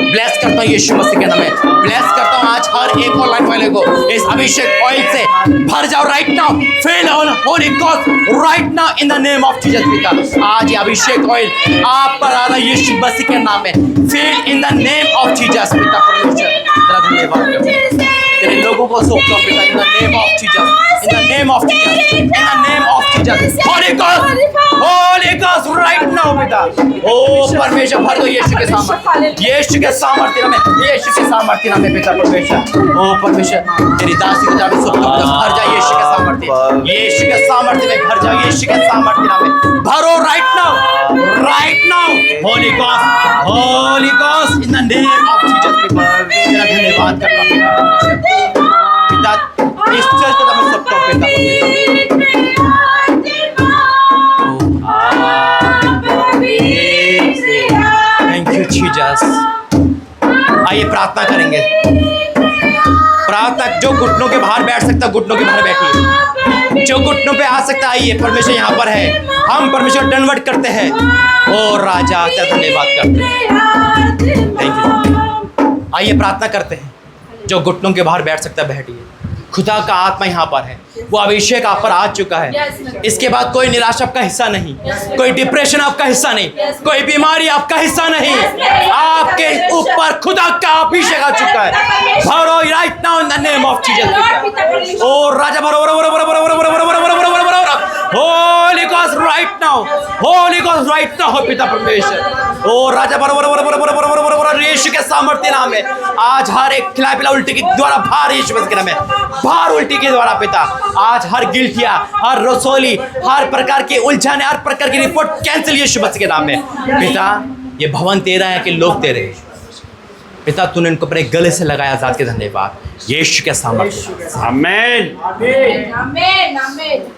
Bless करता हूँ यीशु मसीह के नाम में, ब्लेस करता हूँ आज हर एक ऑनलाइन वाले को इस अभिषेक ऑयल से भर जाओ right now, fill on holy God right now in the name of Jesus पिता, आज ये अभिषेक ऑयल आप पर आ रहा है यीशु मसीह के नाम में, fill in the name of Jesus पिता परमेश्वर, तेरा धन्यवाद करता हूँ, तेरे लोगों को सौंपता हूँ पिता, इन the name of Jesus, in the name of Jesus, in the name of Jesus, Holi God right now पिता, ओ परमेश्वर भर दो यीशु के सामर्थ्य, यीशु के सामर्थ्य में, यीशु के सामर्थ्य में पिता परमेश्वर, ओ परमेश्वर तेरी दासी को जाने सौंपता हूँ, भर जा यीशु के सामर्थ्य, यीशु के सामर्थ्य में भर जा, यीशु के सामर्थ्य में भरो right now, right now, Holy Ghost, in the name of Jesus, तेरा धन्यवाद करता हूँ पिता, इस चर्च को मैं सबको पिता थैंक यू जीसस। आइए प्रार्थना करेंगे। प्रार्थना, जो घुटनों के बाहर बैठ सकता घुटनों के बाहर बैठिए, जो घुटनों पे आ सकता आइए, परमेश्वर यहाँ पर है। हम परमेश्वर दंडवत करते हैं। ओ राजा तेरा धन्यवाद करते हैं, थैंक यू। आइए प्रार्थना करते हैं। जो घुटनों के बाहर बैठ सकता है बैठिए। खुदा का आत्मा यहाँ पर है, वो अभिषेक आप पर आ चुका है। इसके बाद कोई निराशा आपका हिस्सा नहीं, कोई डिप्रेशन आपका हिस्सा नहीं, कोई बीमारी आपका हिस्सा नहीं। आपके ऊपर खुदा का अभिषेक आ चुका है। भरो right now in the name of Jesus. ओ राजा भरो भरो भरो भरो भरो भरो भरो भरो भरो भरो भरो भरो Holi ghost right now, Holi ghost right now पिता परमेश्वर। ओ राजा भरो भरो भरो भरो भरो भरो भरो भरो यीशु के सामर्थ्य नाम है। आज हर एक खिला पिला उल्टी के द्वारा भार यीशु के नाम में भार उल्टी के द्वारा पिता, आज हर गिल्टिया, हर रसोली, हर प्रकार की उलझन, हर प्रकार की रिपोर्ट कैंसिल यीशु मसीह के नाम में। पिता ये भवन तेरा है कि लोग तेरे। पिता तूने इनको अपने गले से लगाया, आजाद के धन्यवाद यीशु के सामर्थ्य। आमीन आमीन आमीन।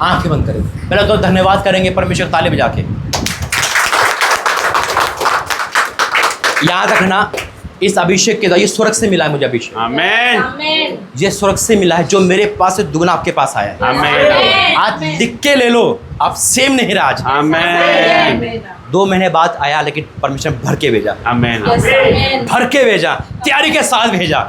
आंखें बंद करें। पहले तो धन्यवाद करेंगे परमेश्वर, ताली बजा के। याद रखना इस अभिषेक के द्वारा, ये स्वर्ग से मिला है मुझे अभिषेक। आमीन आमीन। ये स्वर्ग से मिला है, जो मेरे पास से दुगना आपके पास आया है। आमीन आज लिख के ले लो, आप सेम नहीं रहा। आज आमीन 2 महीने बाद आया, लेकिन परमेश्वर ने भर के भेजा, आमीन भर के भेजा, तैयारी के साथ भेजा।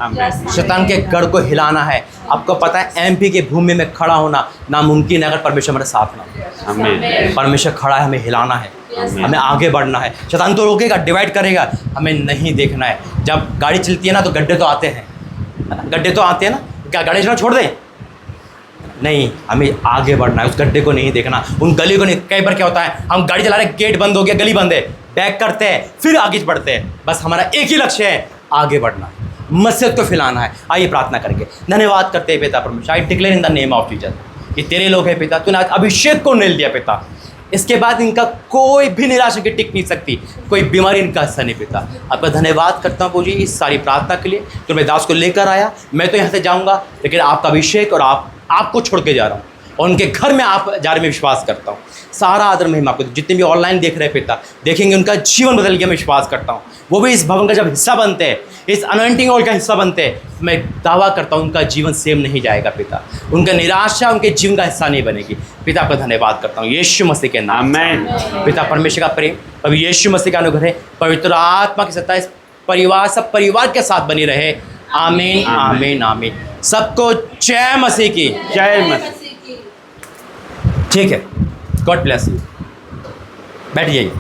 शैतान के गढ़ को हिलाना है। आपको पता है एमपी के भूमि में खड़ा होना नामुमकिन है अगर परमेश्वर हमारे साथ ना हो। आमीन परमेश्वर खड़ा है, हमें हिलाना है, हमें आगे बढ़ना है। शैतान तो रोकेगा, डिवाइड करेगा, हमें नहीं देखना है। जब गाड़ी चलती है ना तो गड्ढे तो आते हैं, गड्ढे तो आते हैं ना, क्या गाड़ी चलाना छोड़ दें? नहीं, हमें आगे बढ़ना है, उस गड्ढे को नहीं देखना, उन गली को नहीं। कई बार क्या होता है, हम गाड़ी चला रहे, गेट बंद हो गया, गली बंद है, बैक करते हैं, फिर आगे बढ़ते हैं। बस हमारा एक ही लक्ष्य है, आगे बढ़ना, मस्जिद को फैलाना है। आइए प्रार्थना करके धन्यवाद करते हैं पिता परमेश्वर। I declare in the name of Jesus कि तेरे लोग हैं पिता, तूने आज अभिषेक को नेल दिया पिता। इसके बाद इनका कोई भी निराशा की टिक नहीं सकती, कोई बीमारी इनका हिस्सा नहीं पिता। आपका धन्यवाद करता हूँ प्रभु जी इस सारी प्रार्थना के लिए। तो मैं दास को लेकर आया, मैं तो यहाँ से जाऊँगा, लेकिन आपका अभिषेक और आपको छोड़ के जा रहा हूँ, और उनके घर में आप जा रहे, मैं विश्वास करता हूँ। सारा आदर महिमा आपको, जितने भी ऑनलाइन देख रहे हैं पिता, देखेंगे उनका जीवन बदल गया, मैं विश्वास करता हूँ। वो भी इस भवन का जब हिस्सा बनते हैं, इस अनॉइंटिंग ऑयल का हिस्सा बनते हैं, मैं दावा करता हूँ उनका जीवन सेम नहीं जाएगा पिता। उनका निराशा उनके जीवन का हिस्सा नहीं बनेगी पिता। आपका धन्यवाद करता हूँ यीशु मसीह के नाम। आमीन। पिता परमेश्वर का प्रेम, अभी यीशु मसीह का अनुग्रह, पवित्र आत्मा की सत्ता इस परिवार, सब परिवार के साथ बनी रहे। आमीन आमीन आमीन। सबको जय मसीह की। जय मसीह। ठीक है, गॉड ब्लेस यू। बैठ जाइए।